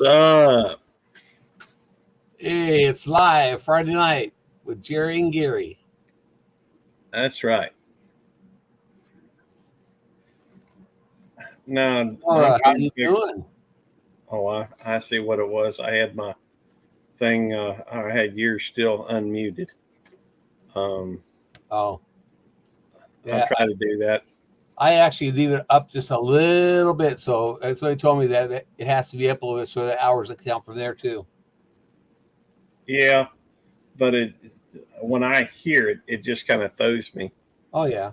up? Hey, it's live Friday night with Jerry and Gary. That's right. No, I'm Laura, how trying to you figure. doing? Oh, I see what it was. I had my thing. I had yours still unmuted. Um, Oh, I'll yeah. try to do that. I actually leave it up just a little bit, so somebody told me that it has to be up a little bit so the hours will count from there too. Yeah, but when I hear it, it just kind of throws me Oh yeah.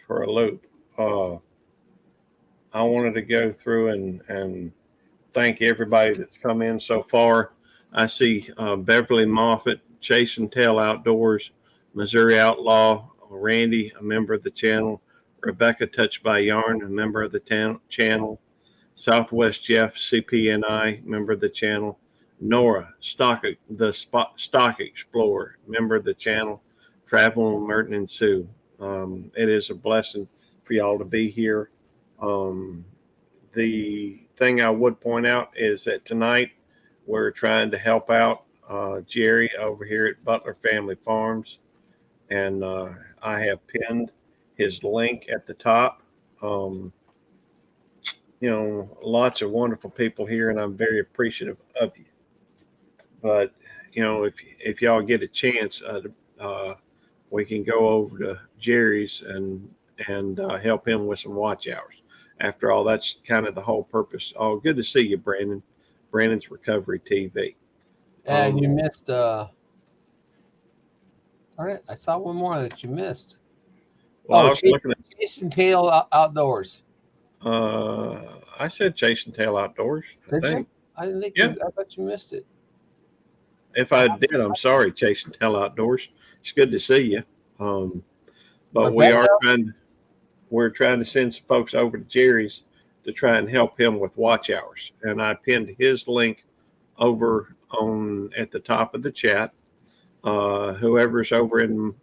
for a loop. Uh, I wanted to go through and thank everybody that's come in so far. I see Beverly Moffett, Chase and Tail Outdoors, Missouri Outlaw, Randy, a member of the channel, Rebecca Touched by Yarn, a member of the channel, Southwest Jeff, CPNI, member of the channel, Nora, Stock Explorer, member of the channel, Travel Merton and Sue. It is a blessing for y'all to be here. Um, the thing I would point out is that tonight we're trying to help out Jerry over here at Butler Family Farms, and I have pinned his link at the top. Um, lots of wonderful people here, and I'm very appreciative of you. But if y'all get a chance, we can go over to Jerry's and help him with some watch hours. After all, that's kind of the whole purpose. Oh, good to see you, Brandon. Brandon's Recovery TV. And you missed. All right, I saw one more that you missed. Well, I Oh, was looking at. Chase and Tail Outdoors. I said Chase and Tail Outdoors. I Did think. you? I didn't think Yeah. you. I thought you missed it. If I did, I'm sorry, Chase and Tail Outdoors. It's good to see you. Um, but we Rebecca. are we're trying to send some folks over to Jerry's to try and help him with watch hours. And I pinned his link over on at the top of the chat. Whoever's over in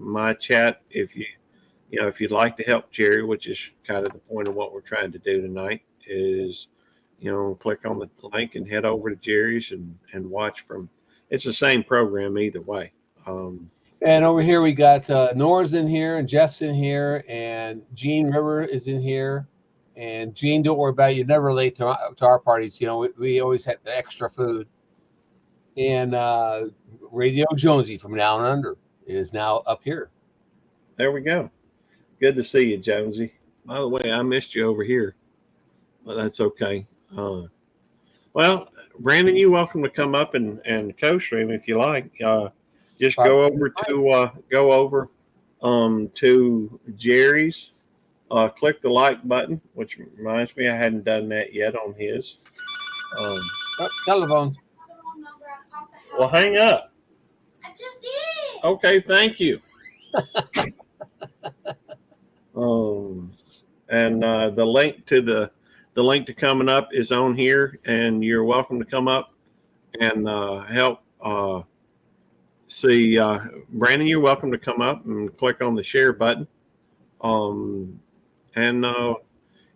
my chat, if you'd like to help Jerry, which is kind of the point of what we're trying to do tonight, is click on the link and head over to Jerry's and watch from. It's the same program either way. And over here we got Nora's in here, and Jeff's in here, and Gene River is in here. And Gene, don't worry about it. You're never late to our parties. We always have extra food. And Radio Jonesy from Down Under is now up here. There we go. Good to see you, Jonesy. By the way, I missed you over here, but that's okay. Well, Brandon, you're welcome to come up and co-stream if you like. Just go over to Jerry's. Click the like button, which reminds me I hadn't done that yet on his. Telephone. Well, hang up. I just did. Okay, thank you. And the link to coming up is on here, and you're welcome to come up and help. See, Brandon, you're welcome to come up and click on the share button, and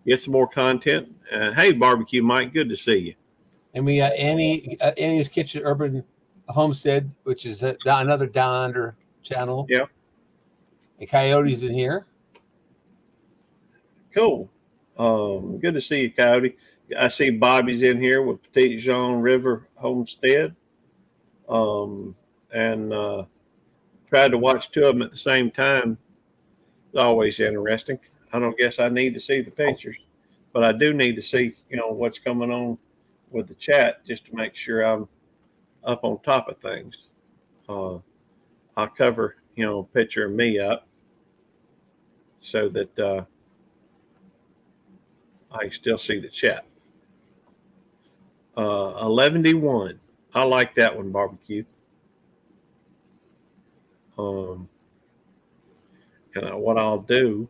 get some more content. Hey, Barbecue Mike, good to see you. And we got Annie's Kitchen Urban Homestead, which is another Down Under channel. Yeah. And Coyote's in here. Cool. Good to see you, Coyote. I see Bobby's in here with Petite Jean River Homestead. And tried to watch two of them at the same time. It's always interesting. I don't guess I need to see the pictures, but I do need to see, what's going on with the chat just to make sure I'm up on top of things. I'll cover, a picture of me up so that I can still see the chat. 11D1. I like that one, Barbecue. And what I'll do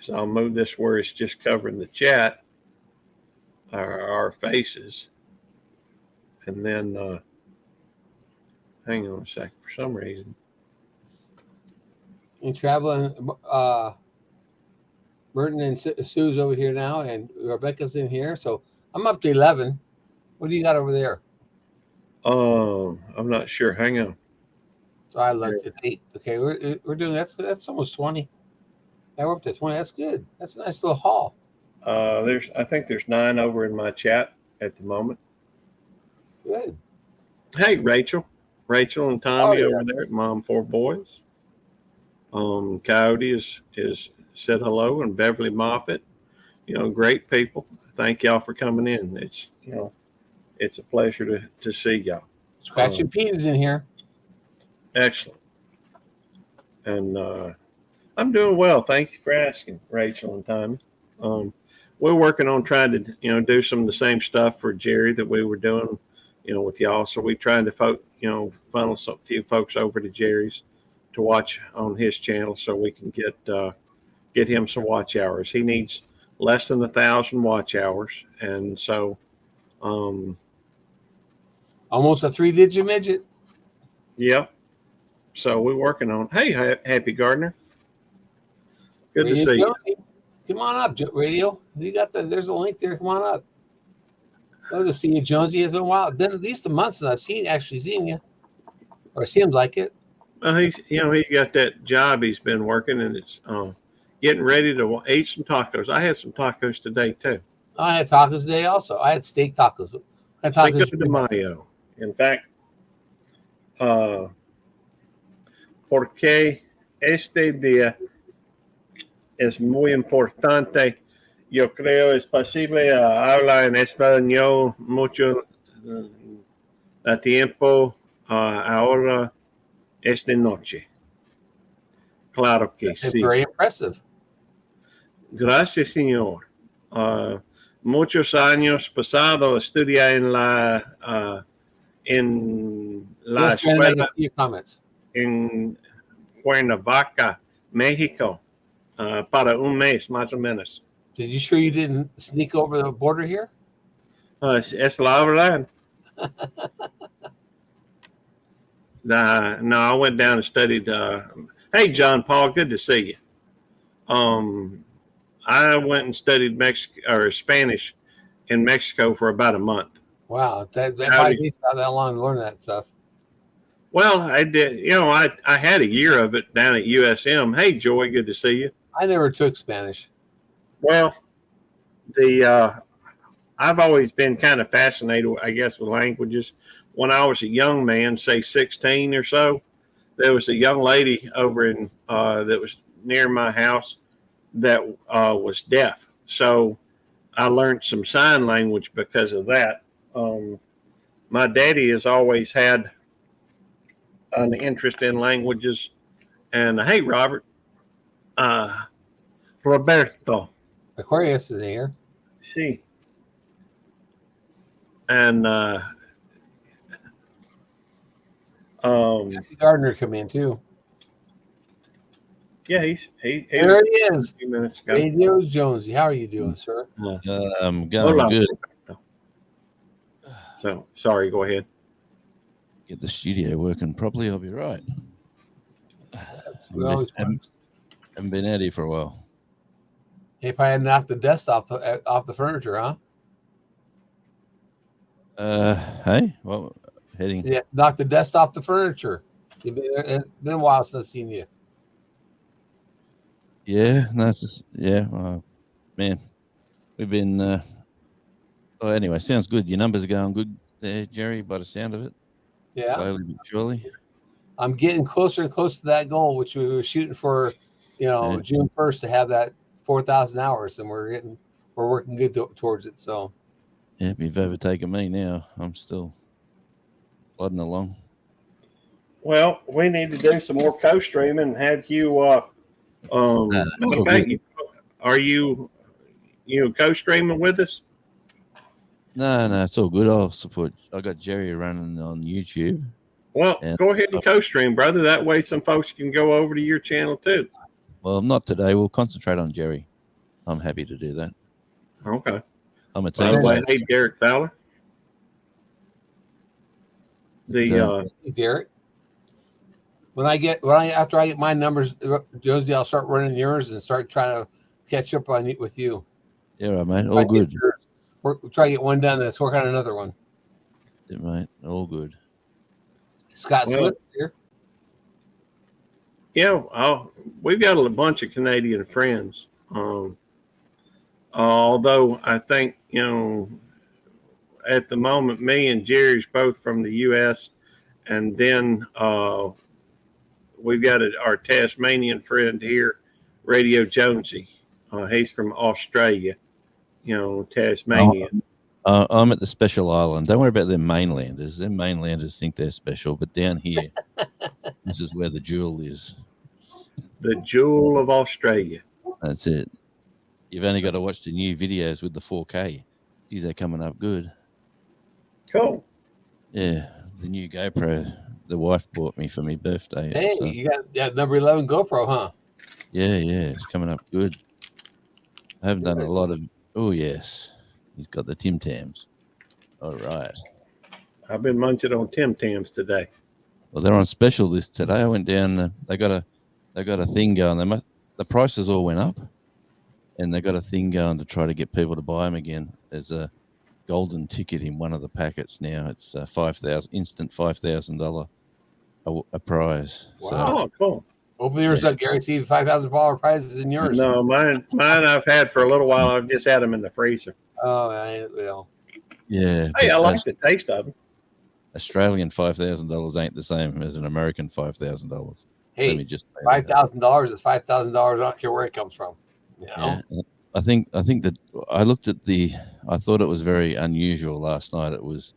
is I'll move this where it's just covering the chat, our faces, and then hang on a second. For some reason, And traveling, Merton and Sue's over here now, and Rebecca's in here. So I'm up to 11. What do you got over there? I'm not sure. Hang on. So I looked. It's 8. Okay, we're doing that's almost 20. I worked at 20. That's good. That's a nice little haul. I think there's 9 over in my chat at the moment. Good. Hey, Rachel and Tommy Oh, yeah. over there at Mom 4 Boys. Coyote is said hello, and Beverly Moffett. Great people. Thank y'all for coming in. It's a pleasure to see y'all. Scratching Pete's in here. Excellent. And I'm doing well. Thank you for asking, Rachel and Tommy. We're working on trying to, do some of the same stuff for Jerry that we were doing, with y'all. So we're trying to funnel some few folks over to Jerry's to watch on his channel so we can get him some watch hours. He needs less than 1,000 watch hours. And so, Almost a 3-digit midget. yep. So we're working on. Hey, Happy Gardner. Good to Radio see you. Jonesy. Come on up, Radio. You got there's a link there. Come on up. Good to see you, Jonesy. It's been a while. It's been at least a month since I've actually seen you. Or it seems like it. Well, he's got that job he's been working, and it's getting ready to eat some tacos. I had some tacos today too. I had tacos today also. I had steak tacos. I had Cinco tacos de Mayo. In fact, porque este día es muy importante. Yo creo es posible hablar en español mucho a tiempo ahora esta noche. Claro que It's sí. very impressive. Gracias, señor. Muchos años pasados estudié en la Yes, Brandon, I escuela can see your comments. en Cuernavaca, México, para un mes más o menos. Did you sure you didn't sneak over the border here? Es la verdad. No, I went down and studied. Hey, John Paul, good to see you. I went and studied Spanish in Mexico for about a month. Wow, that probably takes about that long to learn that stuff. Well, I did. I had a year of it down at USM. Hey, Joy, good to see you. I never took Spanish. Well, I've always been kind of fascinated, I guess, with languages. When I was a young man, say 16 or so, there was a young lady over in that was near my house that was deaf. So I learned some sign language because of that. My daddy has always had an interest in languages. And hey, Robert, Roberto. Aquarius is here. See. And Gardner come in too. yeah, he There he is. a few minutes ago. Radio Jonesy. How are you doing, sir? I'm going good. So sorry, go ahead. Get the studio working properly. I'll be right. Haven't been out here for a while. If I had knocked the dust off the furniture, huh? Hey, well, heading. So, yeah, knock the dust off the furniture. It's been a while since I've seen you. Yeah, no, it's just, yeah, man, we've been. Oh, anyway, sounds good. Your numbers are going good there, Jerry, by the sound of it. Yeah, Slowly but surely. I'm getting closer and closer to that goal, which we were shooting for. June 1st to have that 4,000 hours, and we're working good towards it. So. Yeah, you've overtaken me now. I'm still plodding along. Well, we need to do some more co-streaming and have you. Okay, are you co-streaming with us? No, it's all good. I'll support. I got Jerry running on YouTube. Well, go ahead and co-stream, brother. That way, some folks can go over to your channel too. Well, not today. We'll concentrate on Jerry. I'm happy to do that. Okay. I'm a By team the way, player. hey, Derek Fowler. Hey, Derek. After I get my numbers, Josie, I'll start running yours and start trying to catch up with you. Yeah, right, mate. All good. We'll try to get one done. Let's work on another one. it, mate. All good. Scott Well, Smith here. Yeah, we've got a bunch of Canadian friends. Although I think, at the moment, me and Jerry's both from the U.S., and then we've got our Tasmanian friend here, Radio Jonesy. He's from Australia, Tasmania. I'm at the special island. Don't worry about them mainlanders. Them mainlanders think they're special, but down here, this is where the jewel is. The jewel of Australia. That's it. You've only got to watch the new videos with the 4K. Geez, they're coming up good. Cool. Yeah, the new GoPro the wife bought me for my birthday. Hey, So, you got number 11 GoPro, huh? yeah, it's coming up good. I haven't done a lot of. Oh yes, he's got the Tim Tams. All right. I've been munching on Tim Tams today. Well, they're on special this today. I went down. They got a thing going. The prices all went up, and they got a thing going to try to get people to buy them again. There's a golden ticket in one of the packets now. It's instant $5,000 a prize. Wow. Oh, cool. Open yours up, Gary. See if $5,000 prizes in yours. No, mine I've had for a little while. I've just had them in the freezer. Oh, Yeah. Hey, I but like the taste of them. Australian $5,000 ain't the same as an American $5,000. Let me hey, just say that. $5,000 is $5,000. I don't care where it comes from. You know? Yeah. I think that I looked at I thought it was very unusual last night. It was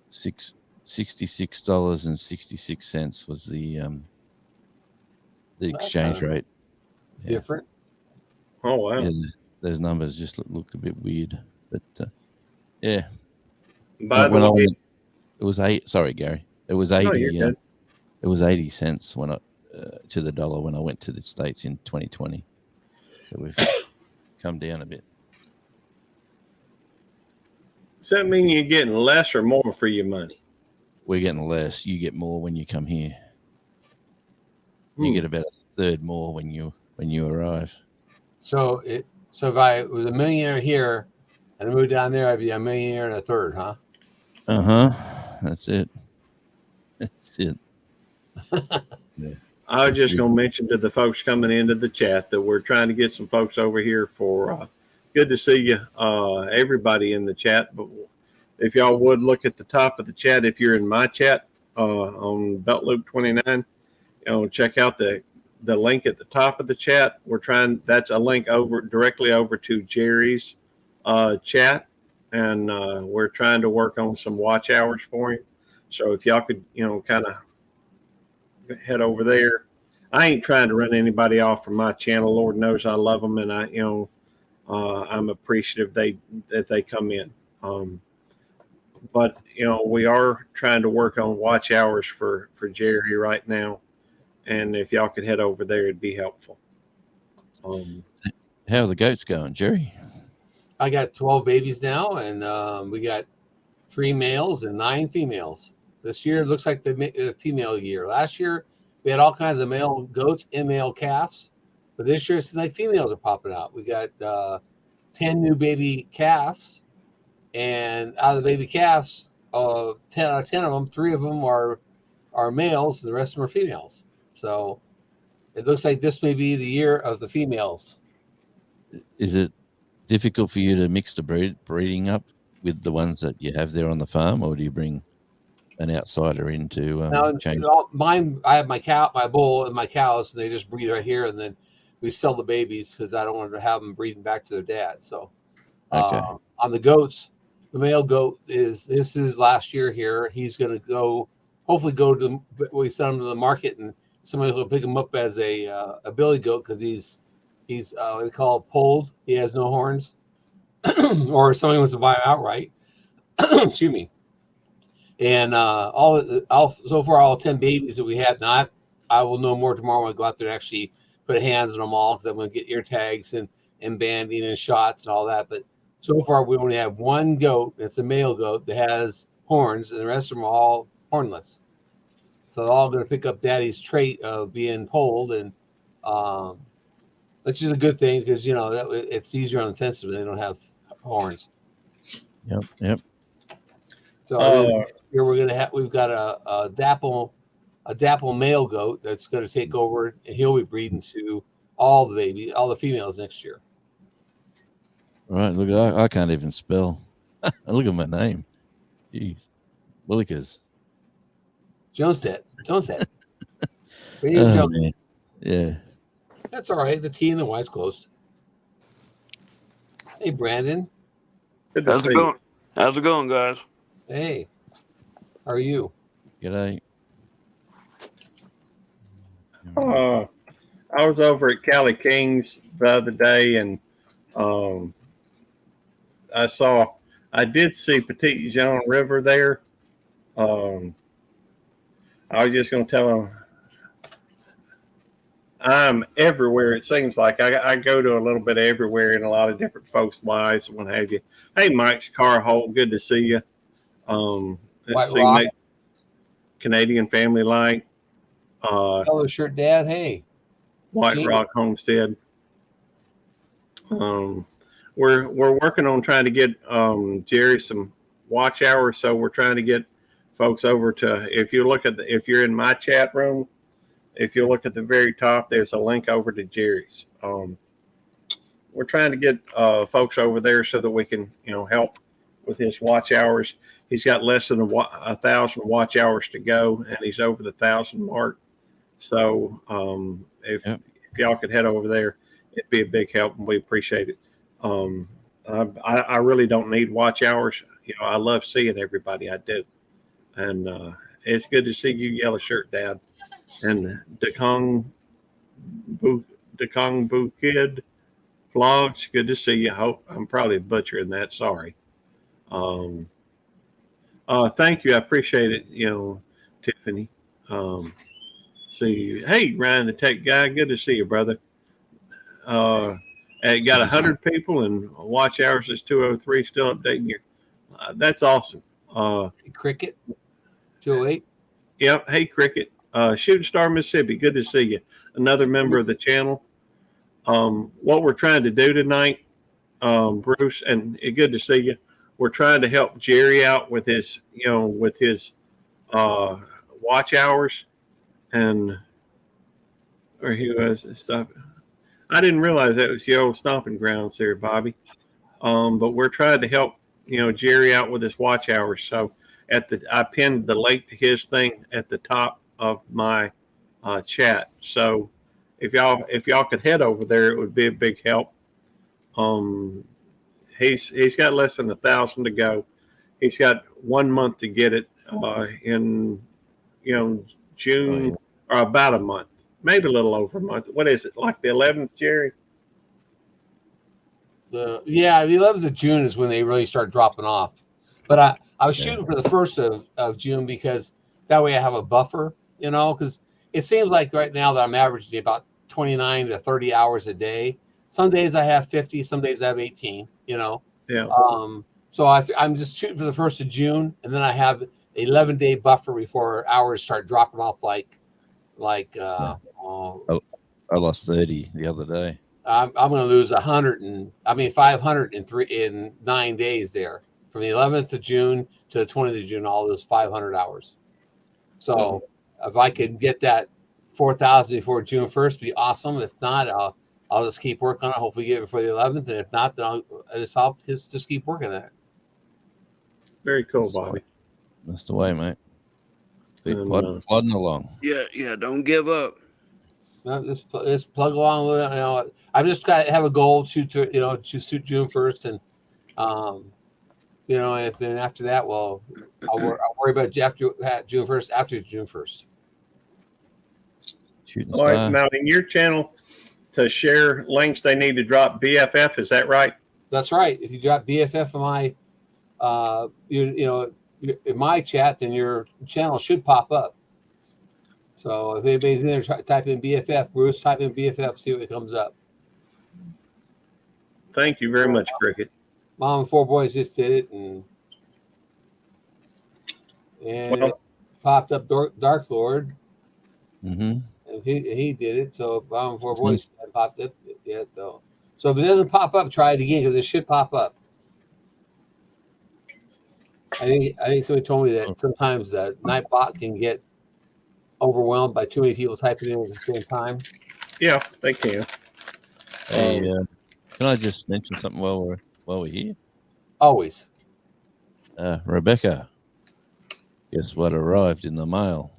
$66.66 was the exchange rate. Yeah. Different. Oh, wow. Yeah, those numbers just looked a bit weird, but yeah. By the When I way, went, it was Sorry, Gary. It was 80. no, you're good. It was 80 cents when to the dollar when I went to the States in 2020. So we've come down a bit. Does that mean you're getting less or more for your money? We're getting less. You get more when you come here. You get about a third more when you arrive. So if I was a millionaire here and I moved down there, I'd be a millionaire and a third, huh? That's it. That's it. Yeah. I was just going to mention to the folks coming into the chat that we're trying to get some folks over here for good to see you, everybody in the chat. But if y'all would look at the top of the chat, if you're in my chat on Belt Loop 29, check out the link at the top of the chat. That's a link directly over to Jerry's chat, and we're trying to work on some watch hours for him. So if y'all could, kind of head over there. I ain't trying to run anybody off from my channel. Lord knows I love them, and I'm appreciative that they come in. But we are trying to work on watch hours for Jerry right now, and if y'all could head over there, it'd be helpful. How are the goats going, Jerry? I got 12 babies now, and we got 3 males and 9 females. This year looks like the female year. Last year, we had all kinds of male goats and male calves, but this year it seems like females are popping out. We got 10 new baby calves, and out of the baby calves, 10 out of 10 of them, 3 of them are males, and the rest of them are females. So it looks like this may be the year of the females. Is it difficult for you to mix the breeding up with the ones that you have there on the farm, or do you bring an outsider in to change? Mine, I have my bull and my cows, and they just breed right here, and then we sell the babies because I don't want to have them breeding back to their dad. So Okay. On the goats, the male goat this is last year here. He's going to hopefully we send him to the market, and somebody will pick him up as a billy goat because he's what they call polled. He has no horns, or somebody wants to buy him outright. Excuse me. And so far all 10 babies that we have now, I will know more tomorrow when I go out there and actually put hands on them all, because I'm going to get ear tags and banding and shots and all that. But so far we only have one goat. It's a male goat that has horns, and the rest of them are all hornless. So they're all going to pick up daddy's trait of being polled, and which is a good thing because it's easier on the fence when they don't have horns. Yep. So year we've got a dapple male goat that's going to take over, and he'll be breeding to all the females next year. Right. Look, I can't even spell. Look at my name. Jeez. Willikers. Joneset. Oh, man. Yeah. That's all right. The T and the Y's close. Hey, Brandon. Good to How's see it you. going? How's it going, guys? Hey, how are you? G'day. I was over at Cali Kings the other day, and I did see Petite Jean River there. I was just going to tell him I'm everywhere. It seems like I go to a little bit everywhere in a lot of different folks' lives and what have you. Hey, Mike's Carhole, good to see you. White see Rock. Nate, Canadian Family Light, Color shirt dad. Hey, White Gene. Rock Homestead. We're working on trying to get Jerry some watch hours, so we're trying to get folks over to. If you're in my chat room, if you look at the very top, there's a link over to Jerry's. We're trying to get folks over there so that we can help with his watch hours. He's got less than 1,000 watch hours to go, and he's over the 1,000 mark. So if y'all could head over there, it'd be a big help, and we appreciate it. I really don't need watch hours. I love seeing everybody. I do, and it's good to see you, Yellow Shirt Dad, and Dekong Bu Kid Vlogs. Good to see you. Hope I'm probably butchering that. Sorry. Thank you. I appreciate it. Tiffany. See you. Hey, Ryan, the tech guy. Good to see you, brother. You got 100 people and watch hours is 203. Still updating your. That's awesome. Cricket. 208. Yep. Hey, Cricket. Shooting Star Mississippi. Good to see you. Another member of the channel. What we're trying to do tonight, Bruce, and good to see you. We're trying to help Jerry out with his, watch hours, and where he was and stuff. I didn't realize that was the old stomping grounds there, Bobby. But we're trying to help, Jerry out with his watch hours. So I pinned the link to his thing at the top of my chat. So if y'all could head over there, it would be a big help. He's got less than 1,000 to go. He's got 1 month to get it in June, or about a month, maybe a little over a month. What is it, like the 11th, Jerry? The 11th of June is when they really start dropping off. But I was shooting for the 1st of June because that way I have a buffer, because it seems like right now that I'm averaging about 29 to 30 hours a day. Some days I have 50, some days I have 18, Yeah. So I'm just shooting for the 1st of June, and then I have an 11-day buffer before hours start dropping off like I lost 30 the other day. I'm going to lose 500 in 9 days there, from the 11th of June to the 20th of June, all those 500 hours. So if I could get that 4,000 before June 1st, be awesome. If not, I'll just keep working on it. Hopefully get it before the 11th. And if not, then I'll just keep working on it. Very cool, Bobby. That's the way, mate. Keep plodding along. Yeah, don't give up. No, just plug along with it. I've just got to have a goal to shoot June 1st, and and then after that, well, I'll worry about June 1st after June 1st. Shooting All right, star. now in your channel to share links, they need to drop BFF. Is that right? That's right. If you drop BFF in my, in my chat, then your channel should pop up. So if anybody's in there, type in BFF. Bruce, type in BFF, see what comes up. Thank you very much, Cricket. Mom and 4 boys just did it, and it popped up Dark Lord. Mm-hmm. And he did it. So Mom and 4 boys popped up. Yeah, though. So if it doesn't pop up, try it again, because it should pop up. I think somebody told me that sometimes the Nightbot can get overwhelmed by too many people typing in at the same time. Yeah, they can. Hey, can I just mention something while we're here? Always. Rebecca, guess what arrived in the mail?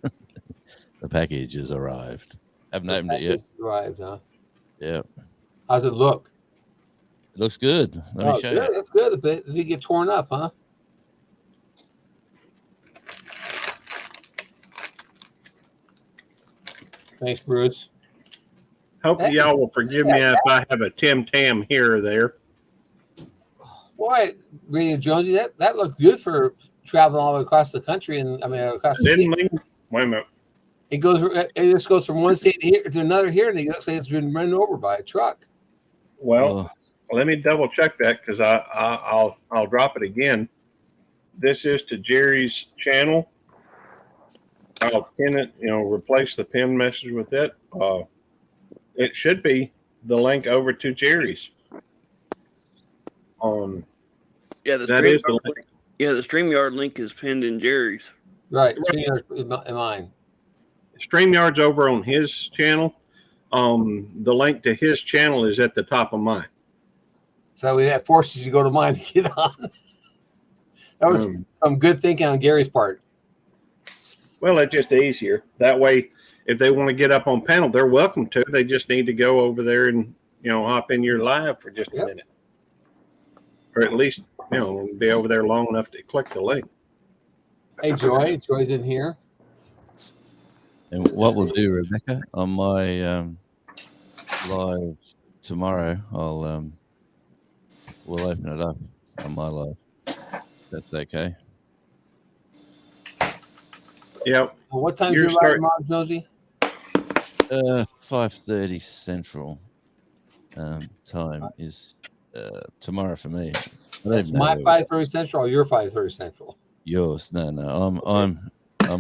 The package has arrived. Haven't opened it yet. Arrived, huh? Yeah, How's it look? it looks good. Let me show good. you. That's good. Did it get torn up, huh? Thanks, Bruce. Hopefully, Hey. y'all will forgive me if I have a Tim Tam here or there. Boy, Radio Jonesy, that looked good for traveling all the way across the country, and I mean across the Didn't state. mean. Wait a minute. It just goes from one state here to another here, and it looks like it's been run over by a truck. Well, let me double check that because I'll drop it again. This is to Jerry's channel. I'll pin it, replace the pin message with it. It should be the link over to Jerry's. Yeah, the That is the link. the StreamYard link is pinned in Jerry's. Right, in mine. StreamYard's over on his channel. The link to his channel is at the top of mine. So that forces you to go to mine to get on. That was some good thinking on Gary's part. Well, it's just easier. That way, if they want to get up on panel, they're welcome to. They just need to go over there and, hop in your live for just a minute. Or at least, be over there long enough to click the link. Hey, Joy. Joy's in here. And what we'll do, Rebecca, on my live tomorrow, we'll open it up on my live. That's okay. Yep. Well, what time's You're your live, Mom Jonesy? 5:30 Central time is tomorrow for me. That's my 5:30 Central or your 5:30 Central? Yours? No. I'm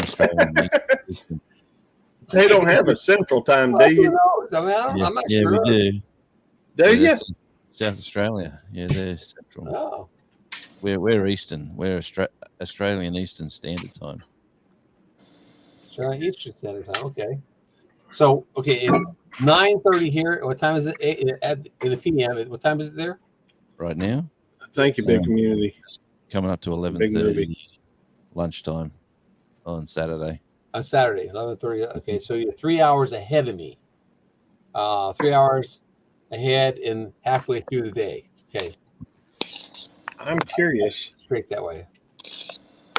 Australian. Eastern. They don't have a central time, do you? I'm not yeah, sure. we do. Do you? South Australia. Yeah, they're central. Oh. We're Eastern. We're Australian Eastern Standard Time. Australian Eastern Standard Time. Okay. So, it's 9:30 here. What time is it? In the PM. What time is it there? Right now? Thank you, big community. Coming up to 11:30 lunchtime on Saturday. On Saturday, 11:30. Okay, so you're 3 hours ahead of me. 3 hours ahead and halfway through the day. Okay. I'm curious. Straight that way.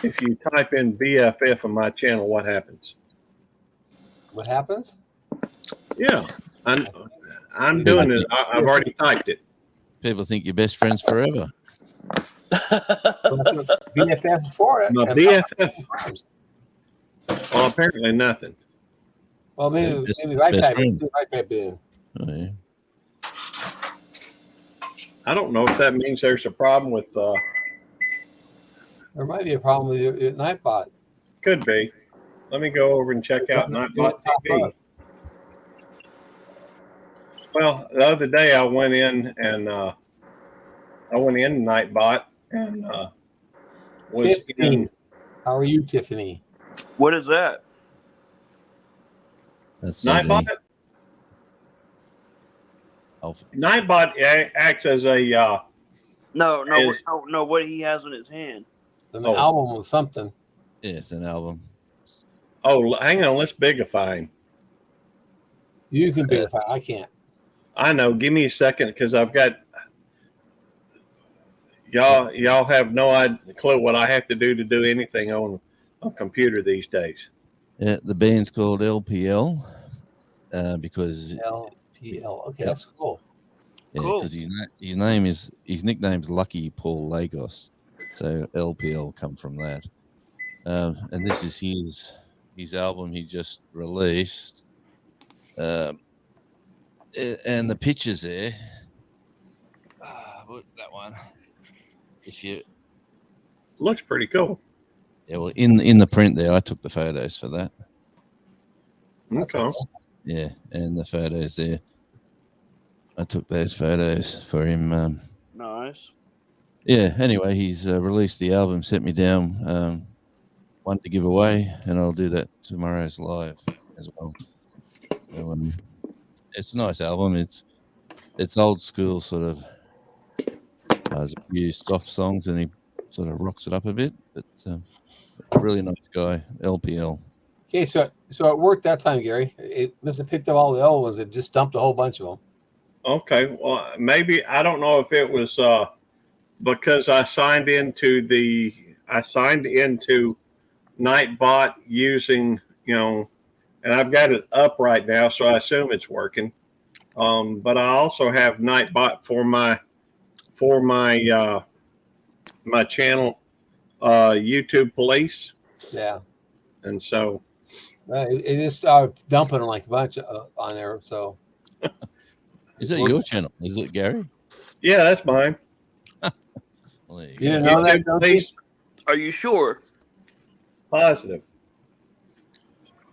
If you type in BFF on my channel, what happens? What happens? Yeah, I'm doing it. I've already typed it. People think you're best friends forever. BFF for it. My BFF. Well, apparently nothing. Well, maybe Best I type friend. it in. Oh, yeah. I don't know if that means there's a problem with. There might be a problem with your Nightbot. Could be. Let me go over and check out Nightbot TV. Well, the other day I went in Nightbot and was Tiffany. in. How are you, Tiffany? What is that? That's Nightbot. Nightbot acts as a. No. What he has in his hand. It's an album of something. Yeah, it's an album. Oh, hang on. Let's bigify him. You can be. I can't. I know. Give me a second because I've got. Y'all have no clue what I have to do anything on a computer these days. Yeah, the band's called LPL because LPL. Okay, that's cool. yeah, Cool. because his nickname's Lucky Paul Lagos, so LPL come from that. And this is his album he just released, and the pictures there. That one. If you Looks pretty cool. yeah, well, in the print there, I took the photos for that. Okay. Yeah, and the photos there, I took those photos for him. Nice. yeah. Anyway, he's released the album, sent me down one to give away, and I'll do that tomorrow's live as well. So, it's a nice album. It's old school sort of. There's a few soft songs, and he sort of rocks it up a bit. But really nice guy, LPL. Okay, so it worked that time, Gary. It must have picked up all the old ones. It just dumped a whole bunch of them. Okay. Well, maybe I don't know if it was because I signed into Nightbot using, and I've got it up right now, so I assume it's working. But I also have Nightbot for my my channel, YouTube Police, Yeah. and so It just dumping like a bunch on there. So Is that your channel? Is it Gary? yeah, that's mine. Well, there you you go. didn't know that, YouTube don't you? Police, Are you sure? positive.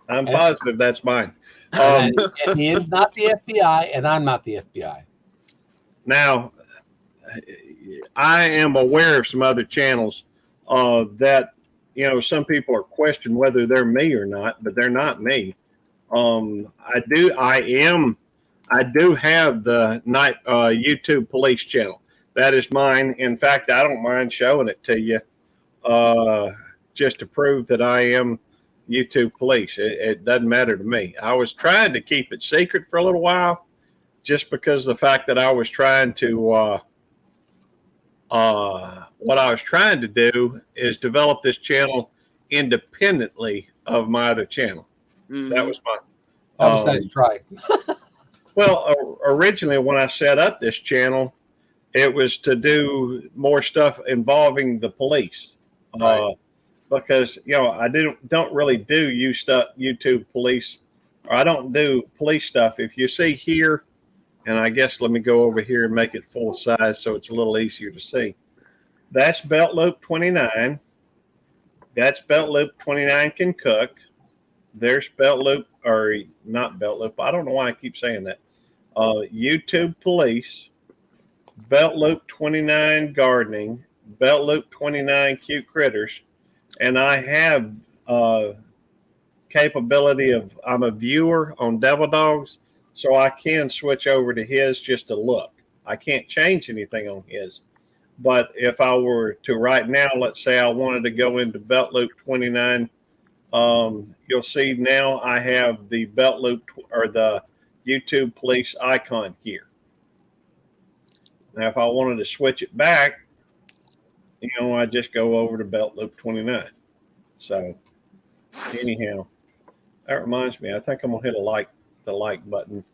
I'm And- positive that's mine. And he is not the FBI, and I'm not the FBI. Now, I am aware of some other channels that some people are questioning whether they're me or not, but they're not me. I do have the YouTube Police channel. That is mine. In fact, I don't mind showing it to you, just to prove that I am YouTube Police. It doesn't matter to me. I was trying to keep it secret for a little while, just because of the fact that I was trying to. What I was trying to do is develop this channel independently of my other channel. Mhm. That was my. That was a nice try. Well, originally when I set up this channel, it was to do more stuff involving the police, Right. because I don't really do YouTube police, or I don't do police stuff. If you see here, and I guess let me go over here and make it full size so it's a little easier to see. That's Belt Loop 29. That's Belt Loop 29 can cook. There's Belt Loop, or not Belt Loop. I don't know why I keep saying that. YouTube Police, Belt Loop 29 gardening, Belt Loop 29 cute critters, and I have capability of, I'm a viewer on Devil Dogs, so I can switch over to his just to look. I can't change anything on his. But if I were to right now, let's say I wanted to go into Belt Loop 29, you'll see now I have the Belt Loop or the YouTube Police icon here. Now, if I wanted to switch it back, I just go over to Belt Loop 29. So anyhow, that reminds me, I think I'm gonna hit the like button.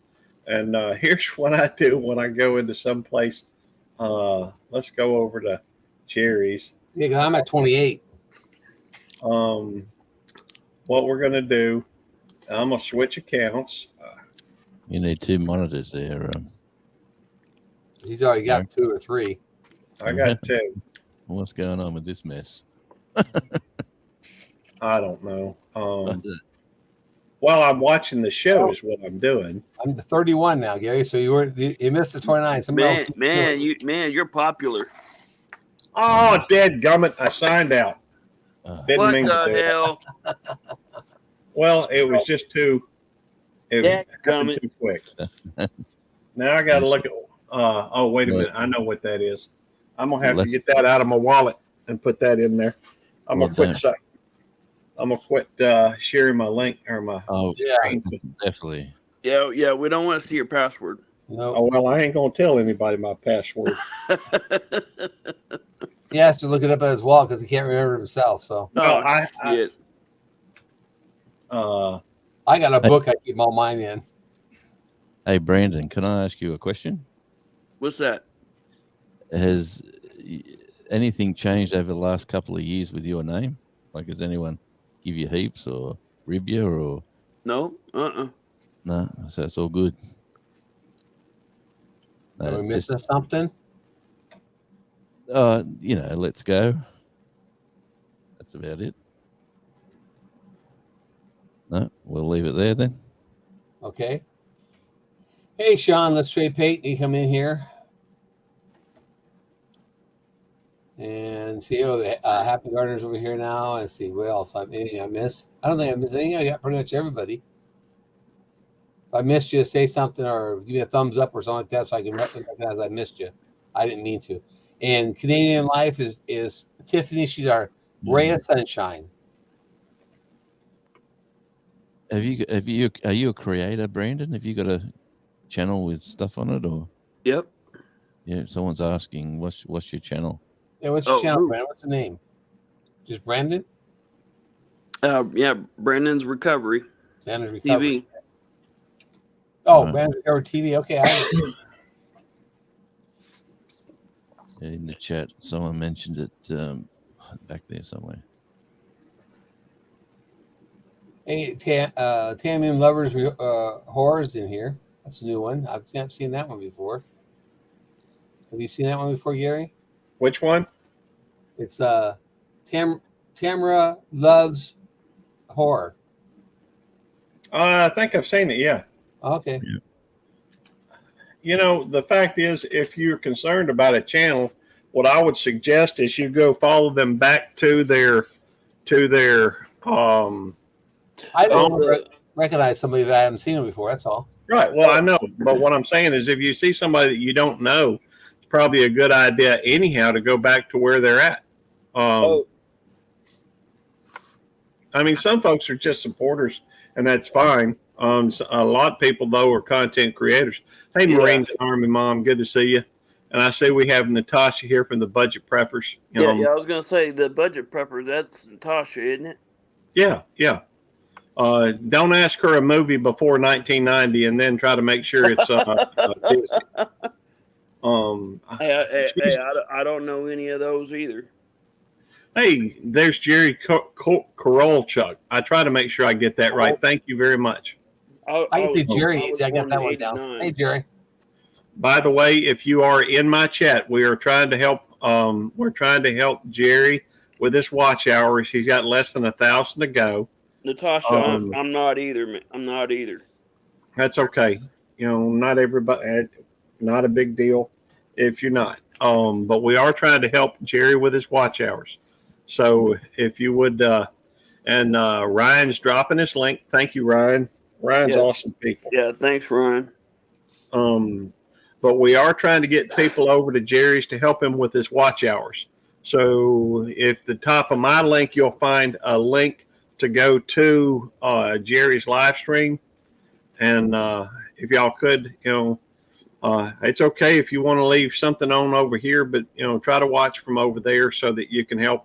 And here's what I do when I go into some place. Let's go over to Cherries. Yeah, 'cause I'm at 28. What we're gonna do, I'm gonna switch accounts. You need two monitors there. He's already got 2 or 3. I got two. What's going on with this mess? I don't know. Well, I'm watching the show is what I'm doing. I'm 31 now, Gary. So you missed the 29. Somebody Man, you're popular. Oh, dead gummit! I signed out. Didn't What mean to do the it. hell? Well, it was just too. It Dead happened gummit. too quick. Now I got to look at. Oh, wait a minute! I know what that is. I'm gonna have to get that out of my wallet and put that in there. I'm gonna quit. I'm gonna quit sharing my link or my. Oh, Yeah. definitely. Yeah, we don't want to see your password. No. Oh well, I ain't gonna tell anybody my password. He has to look it up at his wallet because he can't remember himself. So No, Shit. I got a book I keep all mine in. Hey, Brandon, can I ask you a question? What's that? Has anything changed over the last couple of years with your name? Like, has anyone give you heaps or rib you or No? no? So it's all good. Are we missing something? Let's go. That's about it. No, we'll leave it there then. Okay. Hey, Sean, let's trade Peyton. You come in here. And see, the Happy Gardeners over here now. And see what else anything I missed. I don't think I missed anything. I got pretty much everybody. If I missed you, say something or give me a thumbs up or something like that so I can recognize I missed you. I didn't mean to. And Canadian Life is Tiffany. She's our ray of sunshine. Are you a creator, Brandon? Have you got a channel with stuff on it, or? Yep. Yeah, someone's asking, what's your channel? Yeah, what's your Oh, channel, who? Brandon? What's the name? Just Brandon? Yeah, Brandon's Recovery Brandon's Recovery. TV. Oh, Brandon's Recovery TV. Okay. In the chat, someone mentioned it back there somewhere. Hey, Tamian Lovers Horrors in here. That's a new one. I've seen that one before. Have you seen that one before, Gary? Which one? It's Tamara Loves Horror. I think I've seen it. Yeah. Okay. You know, the fact is, if you're concerned about a channel, what I would suggest is you go follow them back to their I don't recognize somebody that I haven't seen them before. That's all. right. Well, I know, but what I'm saying is, if you see somebody that you don't know, it's probably a good idea anyhow to go back to where they're at. I mean, some folks are just supporters, and that's fine. So a lot of people, though, are content creators. Hey, Yeah. Marines and Army Mom, good to see you. And I see we have Natasha here from the Budget Preppers. Yeah, I was gonna say the Budget Preppers. That's Natasha, isn't it? Yeah. Don't ask her a movie before 1990 and then try to make sure it's Disney. I don't know any of those either. Hey, there's Jerry Korolchuk. I try to make sure I get that right. Thank you very much. I can say Jerry. was I got born that in one down. 89. Hey, Jerry. By the way, if you are in my chat, we are trying to help. We're trying to help Jerry with his watch hours. He's got less than 1,000 to go. Natasha, I'm not either. Man. I'm not either. That's okay. You know, not everybody. Not a big deal if you're not. But we are trying to help Jerry with his watch hours. So if you would, and Ryan's dropping his link. Thank you, Ryan. Ryan's awesome people. Yeah, thanks, Ryan. But we are trying to get people over to Jerry's to help him with his watch hours. So if the top of my link, you'll find a link to go to Jerry's live stream. And if y'all could, it's okay if you want to leave something on over here, but, try to watch from over there so that you can help.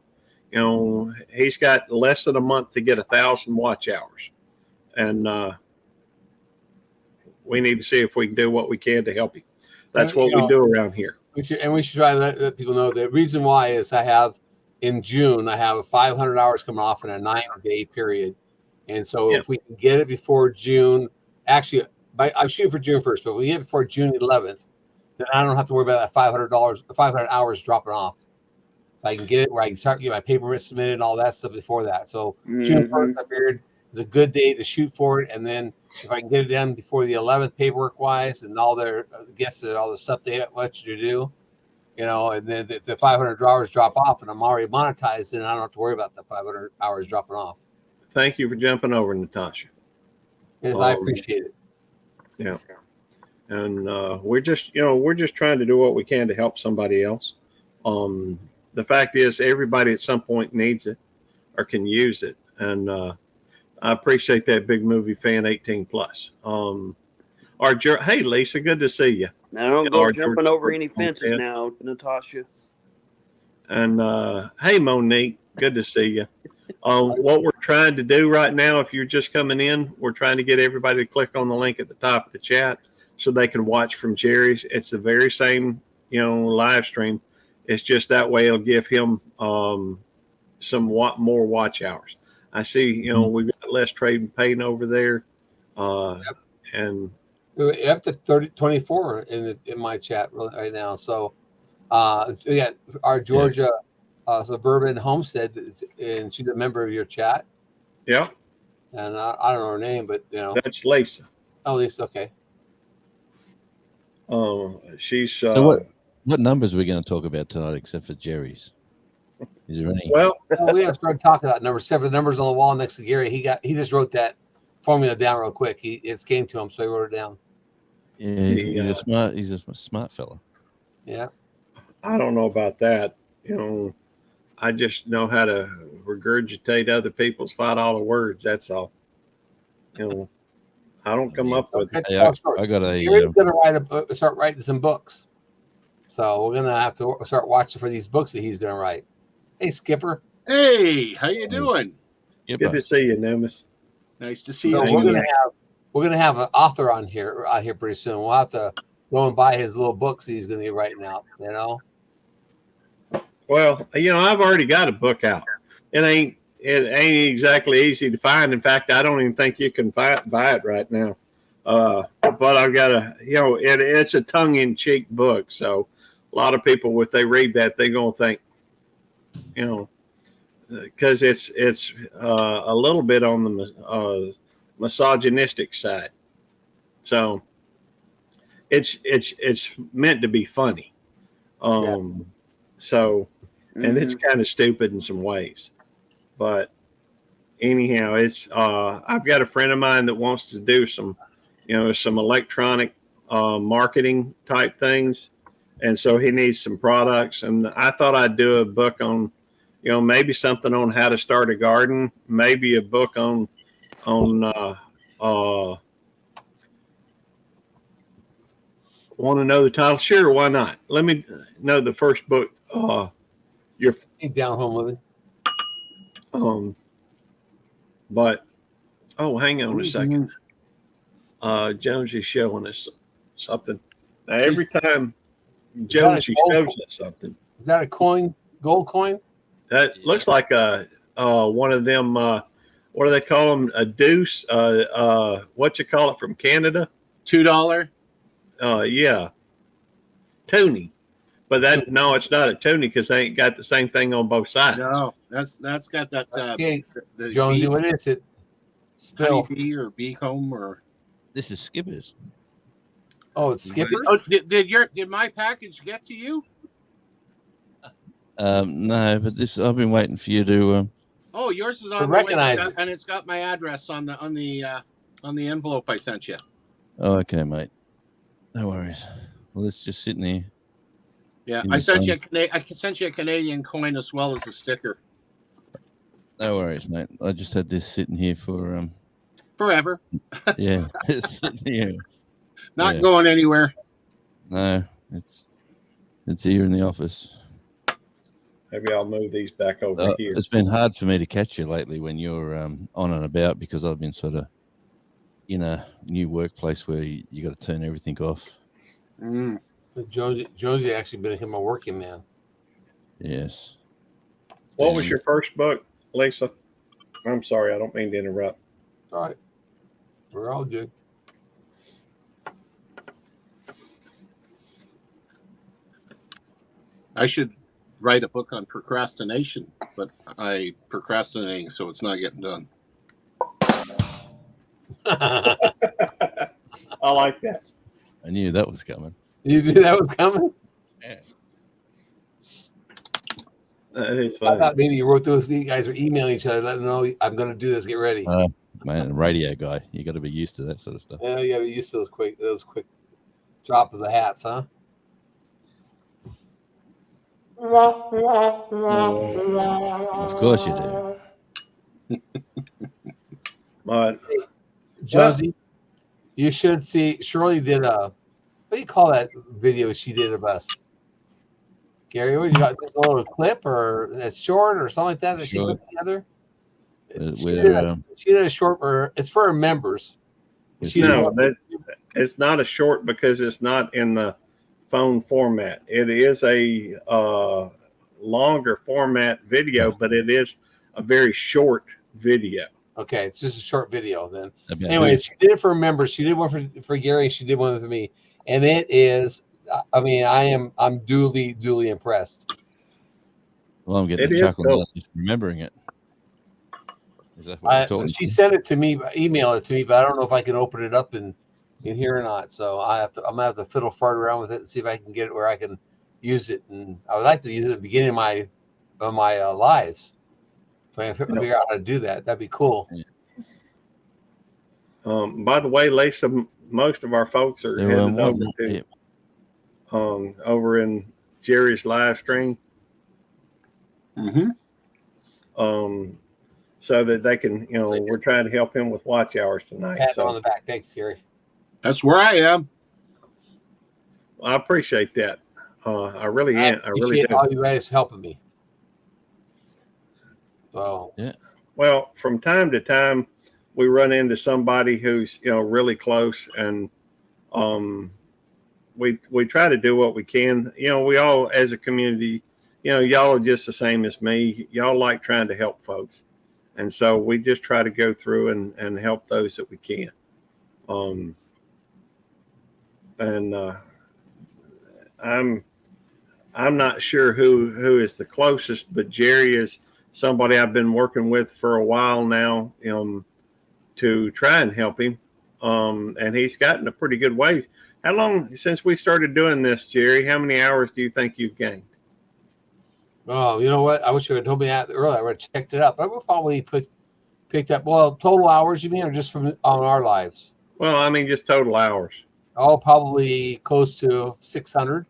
He's got less than a month to get 1,000 watch hours. And we need to see if we can do what we can to help him. That's what we do around here. We should try to let people know the reason why is in June, I have 500 hours coming off in a 9-day period. And so if we can get it before June, actually, I'm shooting for June 1st, but if we get it before June 11th, then I don't have to worry about that $500 hours dropping off. If I can get it where I can start getting my paperwork submitted and all that stuff before that. So June 1st, I figured is a good day to shoot for it. And then if I can get it done before the 11th paperwork wise and all their guests and all the stuff they want you to do, and then the 500 hours drop off and I'm already monetized, and I don't have to worry about the 500 hours dropping off. Thank you for jumping over, Natasha. Yes, I appreciate it. Yeah. And we're just trying to do what we can to help somebody else. The fact is everybody at some point needs it or can use it. And I appreciate that, Big Movie Fan 18 plus. Hey, Lisa, good to see you. Now don't go jumping over any fences now, Natasha. And hey, Monique, good to see you. What we're trying to do right now, if you're just coming in, we're trying to get everybody to click on the link at the top of the chat so they can watch from Jerry's. It's the very same, live stream. It's just that way it'll give him some more watch hours. I see, we've got less trading pain over there. And We're up to 24 in my chat right now. So we got our Georgia Suburban Homestead, and she's a member of your chat. Yeah. And I don't know her name, but that's Lisa. Oh, Lisa, okay. She's so what numbers are we going to talk about tonight except for Jerry's? Is there any? Well, We have started talking about numbers. Several numbers on the wall next to Gary. He just wrote that formula down real quick. It came to him, so he wrote it down. Yeah, he's a smart fella. Yeah. I don't know about that. I just know how to regurgitate other people's $5 words. That's all. I don't come up with it. Hey, I got a. Gary's gonna start writing some books. So we're gonna have to start watching for these books that he's gonna write. Hey, Skipper. Hey, how you doing? Yeah, Good to see you, Nemus. Nice to see So you. we're gonna have an author out here pretty soon. We'll have to go and buy his little books he's gonna be writing out. Well, I've already got a book out. It ain't exactly easy to find. In fact, I don't even think you can buy it right now. But I've got it's a tongue-in-cheek book. So a lot of people, if they read that, they're gonna think, because it's a little bit on the misogynistic side. So it's meant to be funny. So, and it's kind of stupid in some ways, but anyhow, it's I've got a friend of mine that wants to do some electronic marketing type things, and so he needs some products, and I thought I'd do a book on maybe something on how to start a garden, maybe a book on want to know the title? Sure, why not? Let me know the first book. He's down home with it. But hang on a second. Jonesy's showing us something. Now, every time Jonesy shows us something, is that a coin? Gold coin? that looks like one of them. What do they call them? A deuce. What you call it from Canada? $2. Yeah, toonie. But no, it's not a toonie because they ain't got the same thing on both sides. No, that's got that. Okay, the Jonesy, bee- what is it? Spill. honeybee or beecomb or. This is Skipper's. Oh, it's Skipper. Oh, did my package get to you? No, but I've been waiting for you to. Oh, yours is To on the way, recognize it. and it's got my address on the envelope I sent you. Oh, okay, mate. No worries. Well, it's just sitting there. Yeah, In I the sent sun. I sent you a Canadian coin as well as a sticker. No worries, mate. I just had this sitting here for Forever, yeah, it's sitting here. not Yeah. going anywhere. No, it's here in the office. Maybe I'll move these back over here. It's been hard for me to catch you lately when you're on and about because I've been sort of in a new workplace where you got to turn everything off. Mm. Jonesy actually became a working man. Yes. What was your first book, Lisa? I'm sorry, I don't mean to interrupt. All right. We're all good. I should write a book on procrastination, but I procrastinating, so it's not getting done. I like that. I knew that was coming. You knew that was coming? Yeah. That is I funny. thought maybe you wrote those. You guys were emailing each other, letting them know I'm going to do this. Get ready. Man, radio guy, you got to be used to that sort of stuff. Yeah, you used to those quick drop of the hats, huh? Of course you do. But Josie, you should see. Shirley did what do you call that video she did of us? Gary, what you got? Just a little clip or a short or something like that she Short. put together? We're, She did a short it's for her members. She no, it's not a short because it's not in the phone format. It is a longer format video, but it is a very short video. Okay, it's just a short video then. about Anyway, she did it for members. She did one for Gary. She did one for me, and it is. I mean, I'm duly impressed. well, I'm getting It a is chuckle dope. now just remembering it. Is that what we're talking She about? sent it to me, email it to me, but I don't know if I can open it up in here or not. So I'm gonna have to fiddle fart around with it and see if I can get it where I can use it. And I would like to use it at the beginning of my lives. If I can figure out how to do that, that'd be cool. By the way, Lisa, most of our folks are Yeah, headed well, over to yeah. over in Jerry's live stream, Mm-hmm. so that they can, we're trying to help him with watch hours tonight. Pat So on the back. Thanks, Gary. That's where I am. I appreciate that. I really am. I really appreciate do. all you guys helping me. So Well, from time to time, we run into somebody who's really close, and we try to do what we can. We all, as a community, y'all are just the same as me. Y'all like trying to help folks, and so we just try to go through and help those that we can. I'm not sure who is the closest, but Jerry is somebody I've been working with for a while now, to try and help him. And he's gotten a pretty good way. How long since we started doing this, Jerry? How many hours do you think you've gained? Oh, you know what? I wish you had told me that earlier. I would have checked it up. I would probably picked up. Well, total hours, you mean, or just from on our lives? Well, I mean, just total hours. Oh, probably close to 600.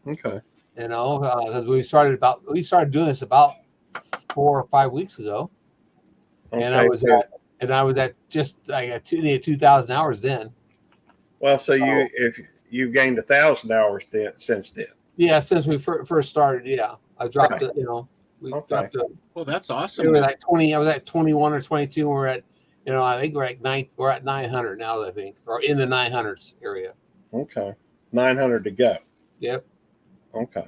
Okay. Because we started doing this about 4 or 5 weeks ago, and I was at just I got 2,000 hours then. Well, so if you've gained 1,000 hours since then. Yeah, since we first started, yeah, I dropped Right. it. We Okay. dropped it. Well, that's We awesome. were at 20. I was at 21 or 22. We're at, I think we're at 900 now. I think, or in the 900s area. Okay. 900 to go. Yep. Okay.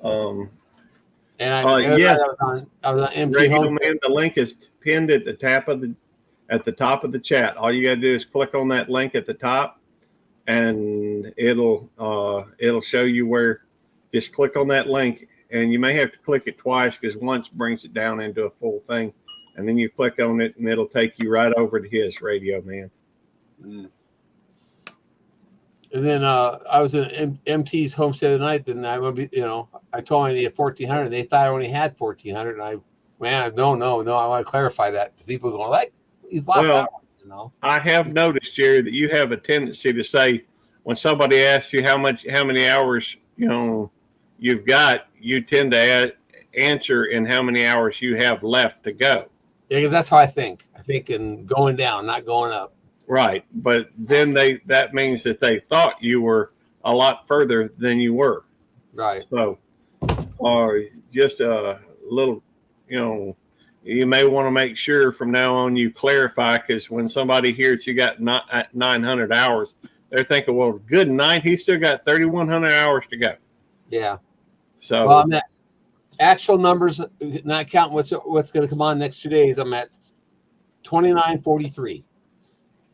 And I yes. I was on MT Radio Home. Man, the link is pinned at the top of the chat. All you got to do is click on that link at the top, and it'll show you where. Just click on that link, and you may have to click it twice because once brings it down into a full thing, and then you click on it, and it'll take you right over to his Radio Man. Mm. And then I was in MT's homestead tonight. Then I would be, I told them they had 1,400. They thought I only had 1,400. And no. I want to clarify that to people going like, you've lost Well, hours. I have noticed, Jerry, that you have a tendency to say when somebody asks you how many hours you've got, you tend to answer in how many hours you have left to go. Yeah, because that's how I think. I think in going down, not going up. Right, but then that means that they thought you were a lot further than you were. Right. So, or just a little, you may want to make sure from now on you clarify, because when somebody hears you got 900 hours, they're thinking, well, good night, he's still got 3,100 hours to go. Yeah. So, well, I'm at actual numbers, not counting what's going to come on next 2 days. I'm at 29:43.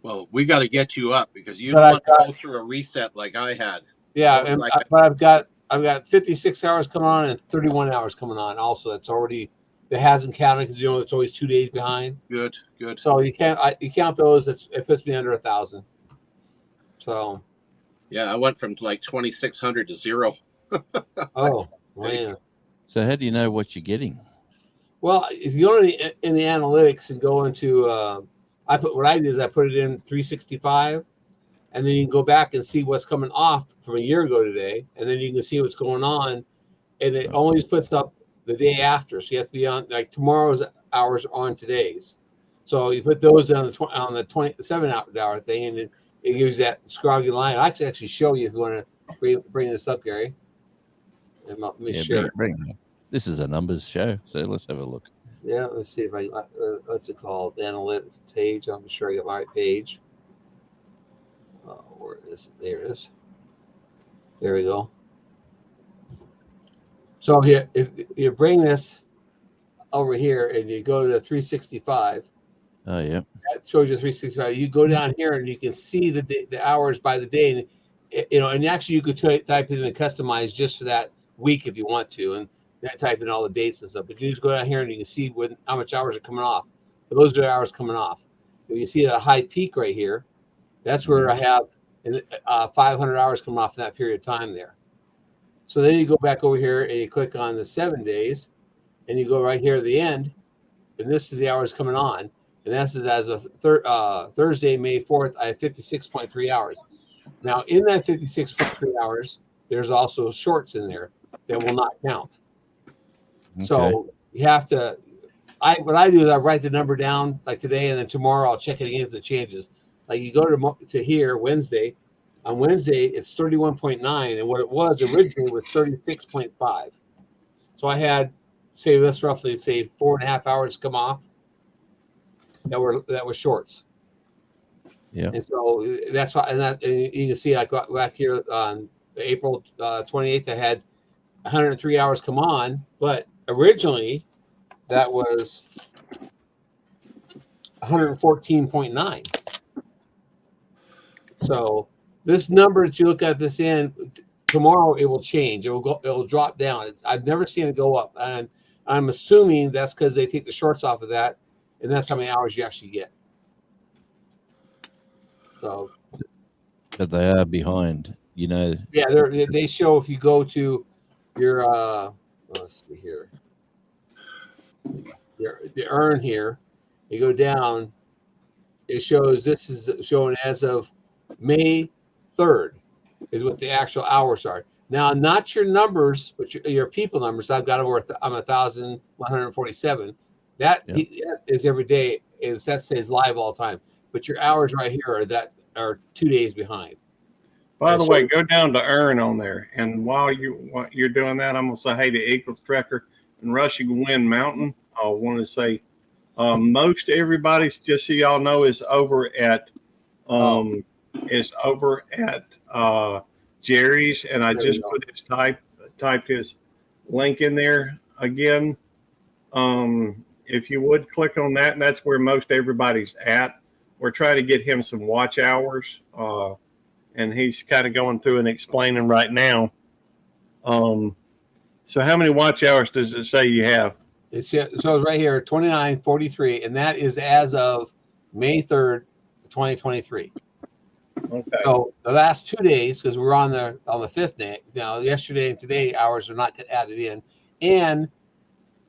Well, we got to get you up because you don't want to go through a reset like I had. Yeah, but I've got 56 hours coming on and 31 hours coming on. Also, that hasn't counted because it's always 2 days behind. Good. So you count those. It puts me under 1,000. So. Yeah, I went from like 2,600 to 0. Oh man. So how do you know what you're getting? Well, if you go in the analytics and go into, I put it in 365, and then you can go back and see what's coming off from a year ago today, and then you can see what's going on, and it only puts up the day after. So you have to be on like tomorrow's hours on today's. So you put those on the 27-hour thing, and it gives that scroggy line. I'll actually show you if you want to bring this up, Gary. And let me share. This is a numbers show, so let's have a look. Yeah, let's see if I what's it called? The analytics page. I'm sure I got my right page. Where is it? There it is. There we go. So here, if you bring this over here and you go to 365. Oh yeah. That shows you 365. You go down here and you can see the hours by the day, and actually you could type it in and customize just for that week if you want to, and type in all the dates and stuff. But you just go down here and you can see how much hours are coming off. So those are the hours coming off. If you see a high peak right here, that's where I have 500 hours coming off in that period of time there. So then you go back over here and you click on the 7 days, and you go right here at the end, and this is the hours coming on, and this is as of Thursday, May 4th. I have 56.3 hours. Now, in that 56.3 hours, there's also shorts in there that will not count. So you have to. What I do is I write the number down like today, and then tomorrow I'll check it again if it changes. Like you go to here Wednesday. On Wednesday, it's 31.9, and what it was originally was 36.5. So I had, say, that's roughly, say, 4.5 hours come off that were shorts. Yeah. And so that's why, and you can see, like back here on April 28th, I had 103 hours come on, but originally that was 114.9. So this number that you look at this in tomorrow, it will change. It'll drop down. I've never seen it go up, and I'm assuming that's because they take the shorts off of that, and that's how many hours you actually get. So, But they are behind. You know. yeah, they show if you go to your let's see here, the earn here, you go down. It shows this is showing as of May 3rd is what the actual hours are. Now, not your numbers, but your people numbers. I've got I'm 1,147. That is every day. That says live all the time. But your hours right here are 2 days behind. By the way, go down to earn on there, and while you're doing that, I'm gonna say hey to Eagles Trekker and Rushing Wind Mountain. I want to say most everybody's, just so y'all know, is over at Jerry's, and I just put his typed his link in there again. If you would click on that, and that's where most everybody's at. We're trying to get him some watch hours, and he's kind of going through and explaining right now. So how many watch hours does it say you have? So it's right here, 2943, and that is as of May 3rd, 2023. Okay. So the last 2 days, because we're on the 5th day. Now, yesterday and today hours are not added in, and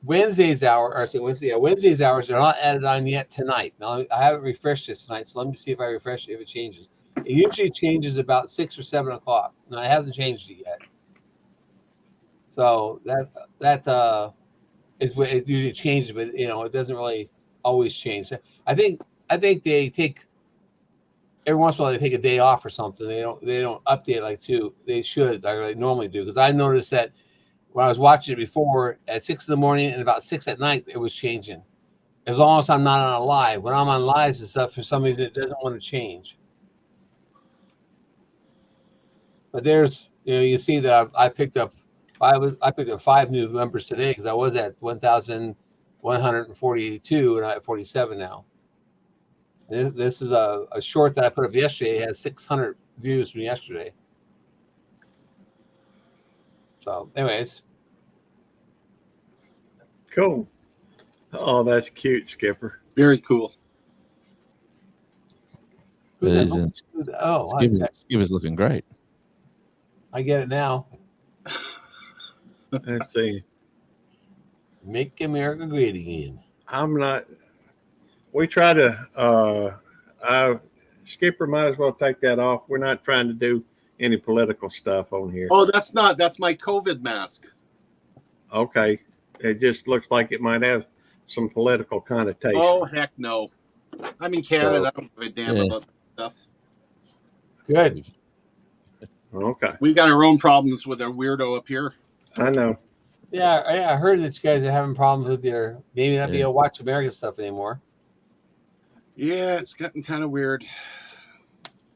Wednesday's hours are not added on yet tonight. Now, I haven't refreshed this tonight, so let me see if I refresh it, if it changes. It usually changes about 6 or 7 o'clock. No, it hasn't changed it yet. So that is what it usually changes, but it doesn't really always change. I think they take every once in a while they take a day off or something. They don't update like they should, like they normally do. Because I noticed that when I was watching it before at 6 a.m. and about 6 p.m, it was changing. As long as I'm not on a live. When I'm on lives and stuff, for some reason it doesn't want to change. But there's you see that I picked up 5 new members today because I was at 1,142 and I'm at 47 now. This is a short that I put up yesterday. It has 600 views from yesterday. So, anyways. Cool. Oh, that's cute, Skipper. Very cool. Skipper's looking great. I get it now. Let's see. Make America great again. I'm not. We try to. Skipper might as well take that off. We're not trying to do any political stuff on here. Oh, that's my COVID mask. Okay. It just looks like it might have some political connotation. Oh, heck no. I'm in Canada. I don't give a damn about that stuff. Good. Okay. We got our own problems with our weirdo up here. I know. Yeah, I heard that you guys are having problems with your maybe not be able to watch American stuff anymore. Yeah, it's gotten kind of weird.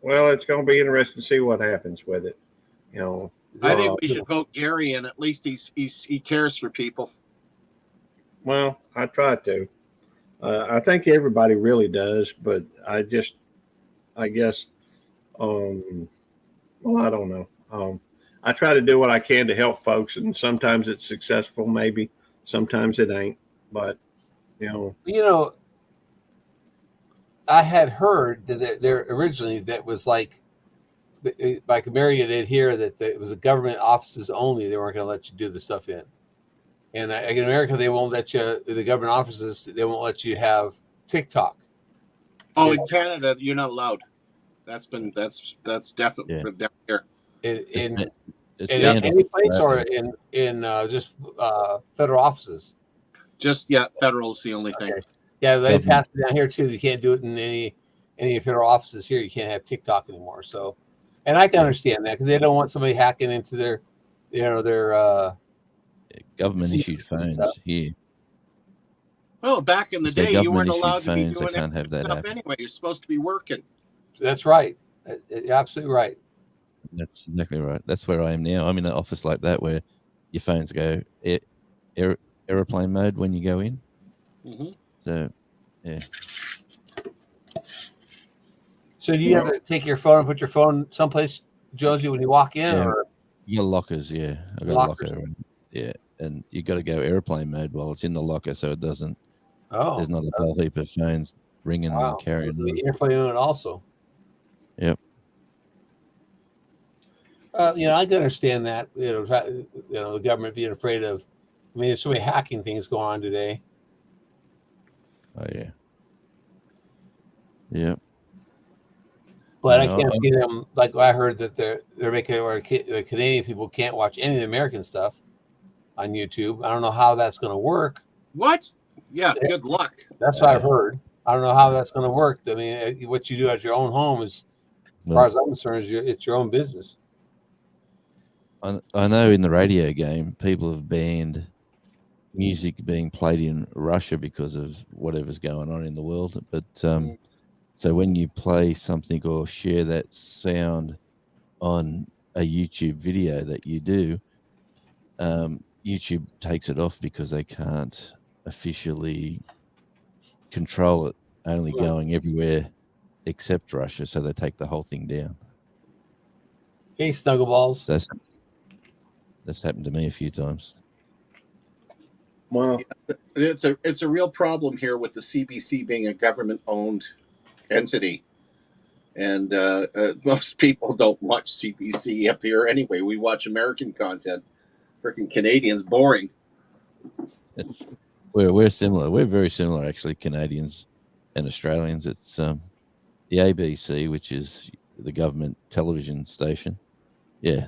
Well, it's going to be interesting to see what happens with it. I think we should vote Gary in. At least he cares for people. Well, I try to. I think everybody really does, but I guess, well, I don't know. I try to do what I can to help folks, and sometimes it's successful, maybe. Sometimes it ain't, but, I had heard that there originally that was like like America did here, that it was the government offices only. They weren't going to let you do the stuff in. And in America, they won't let you. The government offices, they won't let you have TikTok. Oh, Yeah. in Canada, you're not allowed. That's definitely Yeah. down here. In It's any banned off place or Australia. in just federal offices. Just federal's the only thing. Okay. Yeah, they Government. passed it down here too. You can't do it in any federal offices here. You can't have TikTok anymore. So, and I can understand that because they don't want somebody hacking into their Government See- issued phones stuff. here. Well, back in the If they're day, you weren't government-issued allowed to be phones, they doing can't have that stuff app. anyway. You're supposed to be working. That's right. You're absolutely right. That's exactly right. That's where I am now. I'm in an office like that where your phones go airplane mode when you go in. Mm-hmm. So, yeah. So do you have to take your phone and put your phone someplace, Josie, when you walk in, Yeah. or You got lockers, yeah. I got Lockers. a locker. Yeah. And you got to go airplane mode while it's in the locker so it doesn't, there's not a whole heap of phones ringing wow, and carrying on. the airplane on it also. Yep. I can understand that. The government being afraid of. I mean, there's so many hacking things going on today. Oh, yeah. Yep. But I No, can't see them, like I heard that they're making it where the Canadian people can't watch any of the American stuff on YouTube. I don't know how that's going to work. What? Yeah. Good luck. That's what I've heard. I don't know how that's going to work. I mean, what you do at your own home is, as far as I'm concerned, it's your own business. I know in the radio game, people have banned music being played in Russia because of whatever's going on in the world. But so when you play something or share that sound on a YouTube video that you do, YouTube takes it off because they can't officially control it, only going everywhere except Russia. So they take the whole thing down. Hey, Snuggleballs. So that's happened to me a few times. Well, It's a real problem here with the CBC being a government-owned entity, and most people don't watch CBC up here anyway. We watch American content. Freaking Canadians, boring. We're similar. We're very similar, actually, Canadians and Australians. It's the ABC, which is the government television station. Yeah,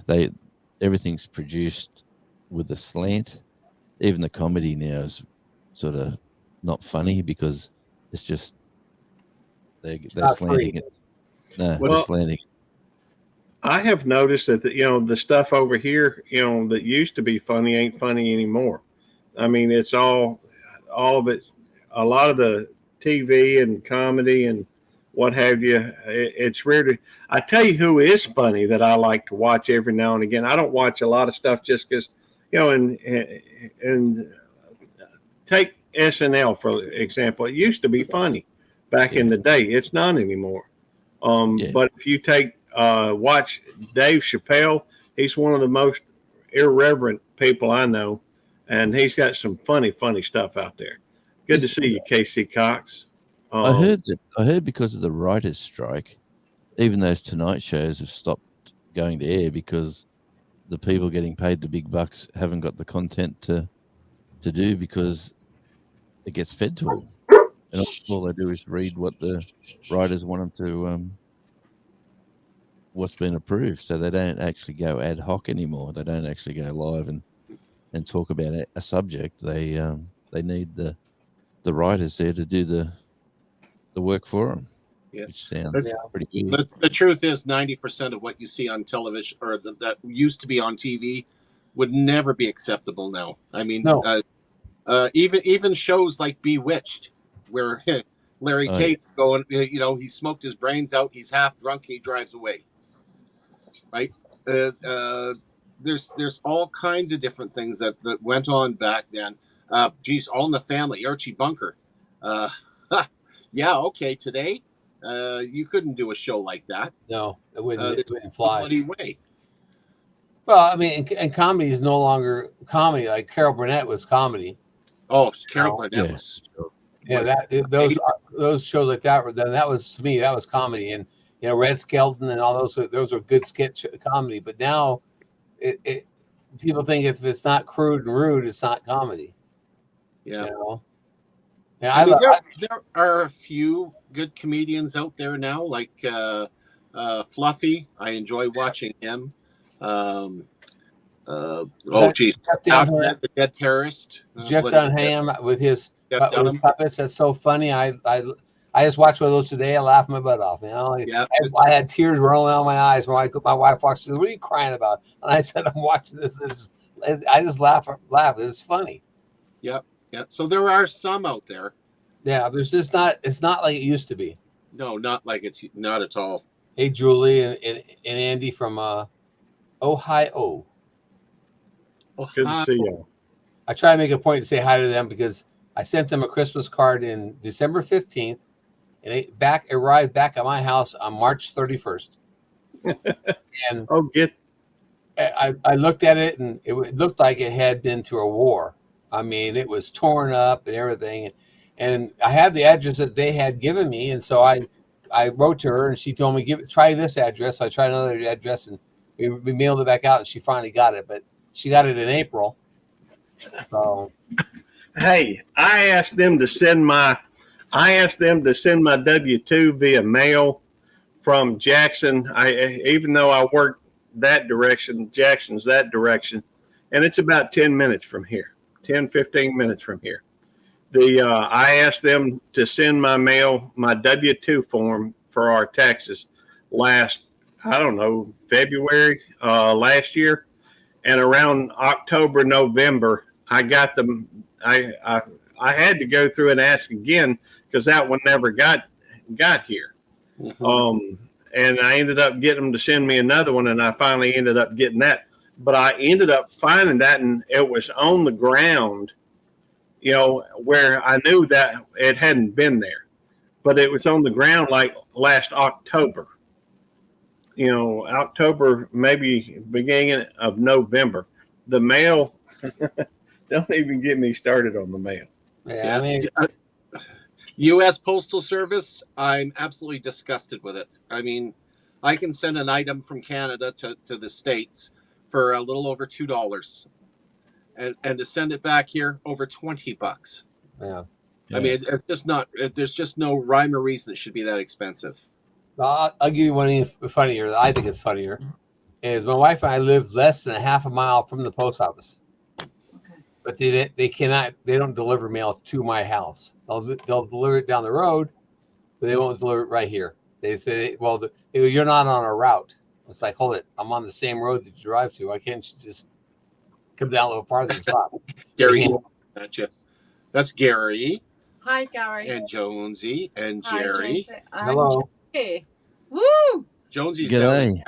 everything's produced with a slant. Even the comedy now is sort of not funny because it's just they're slanting it. No, Well, they're slanting. I have noticed that the stuff over here, that used to be funny ain't funny anymore. I mean, it's all of it. A lot of the TV and comedy and what have you. It's rare to. I tell you who is funny that I like to watch every now and again. I don't watch a lot of stuff just because, and take SNL for example. It used to be funny back in the day. It's not anymore. But if you watch Dave Chappelle, he's one of the most irreverent people I know, and he's got some funny stuff out there. Good to see you, Casey Cox. I heard because of the writers' strike, even those Tonight shows have stopped going to air because the people getting paid the big bucks haven't got the content to do because it gets fed to them. And all they do is read what the writers want them to, what's been approved. So they don't actually go ad hoc anymore. They don't actually go live and talk about a subject. They need the writers there to do the work for them, which sounds pretty good. The truth is 90% of what you see on television or that used to be on TV would never be acceptable now. I mean, No. Even shows like Bewitched, where Larry Tate's going, he smoked his brains out, he's half drunk, he drives away. Right? There's all kinds of different things that went on back then. All in the Family, Archie Bunker. Yeah, okay, today you couldn't do a show like that. No, it wouldn't fly. Bloody way. Well, I mean, and comedy is no longer comedy. Like Carol Burnett was comedy. Oh, Carol Burnett was. Yeah, those shows like that. Then that was, to me, that was comedy. And You know, Red Skelton and all those are good sketch comedy. But now, it people think if it's not crude and rude, it's not comedy. Yeah. You know? And I mean, there are a few good comedians out there now, like Fluffy. I enjoy watching him. Geez, Jeff Dunham, the Dead Terrorist. Jeff Dunham with his puppets. That's so funny. I just watched one of those today. I laughed my butt off. You know, Yeah. I had tears rolling down my eyes when my wife walked. She said, "What are you crying about?" And I said, "I'm watching this. I just laugh. It's funny." Yep. Yeah. So there are some out there. Yeah, there's just not. It's not like it used to be. No, not like it's not at all. Hey, Julie and Andy from Ohio. Good to see you. I try to make a point to say hi to them because I sent them a Christmas card in December 15th, and it arrived back at my house on March 31st. And I looked at it, and it looked like it had been through a war. I mean, it was torn up and everything. And I had the address that they had given me, and so I wrote to her, and she told me, try this address. So I tried another address, and we mailed it back out, and she finally got it. But she got it in April. So, hey, I asked them to send my W-2 via mail from Jackson. Even though I work that direction, Jackson's that direction, and it's about 10 minutes from here, 10, 15 minutes from here. I asked them to send my W-2 form for our taxes February last year. And around October, November, I got them. I had to go through and ask again because that one never got here. Mm-hmm. And I ended up getting them to send me another one, and I finally ended up getting that. But I ended up finding that, and it was on the ground, you know, where I knew that it hadn't been there, but it was on the ground like last October. You know, October, maybe beginning of November. The mail, don't even get me started on the mail. yeah, I mean, U.S. Postal Service, I'm absolutely disgusted with it. I mean, I can send an item from Canada to the States for a little over $2. And to send it back here, over $20. yeah. I mean, it's just not. There's just no rhyme or reason it should be that expensive. I'll give you one even funnier. I think it's funnier. Is my wife and I live less than a half a mile from the post office, but they don't deliver mail to my house. They'll deliver it down the road, but they won't deliver it right here. They say, "Well, you're not on a route." It's like, hold it, I'm on the same road that you drive to. Why can't you just come down a little farther and stop? Gary, gotcha. That's Gary. Hi, Gary. And Jonesy and Hi, Jerry. Jonesy. I'm Hello. Jerry. Woo! Jonesy's G'day.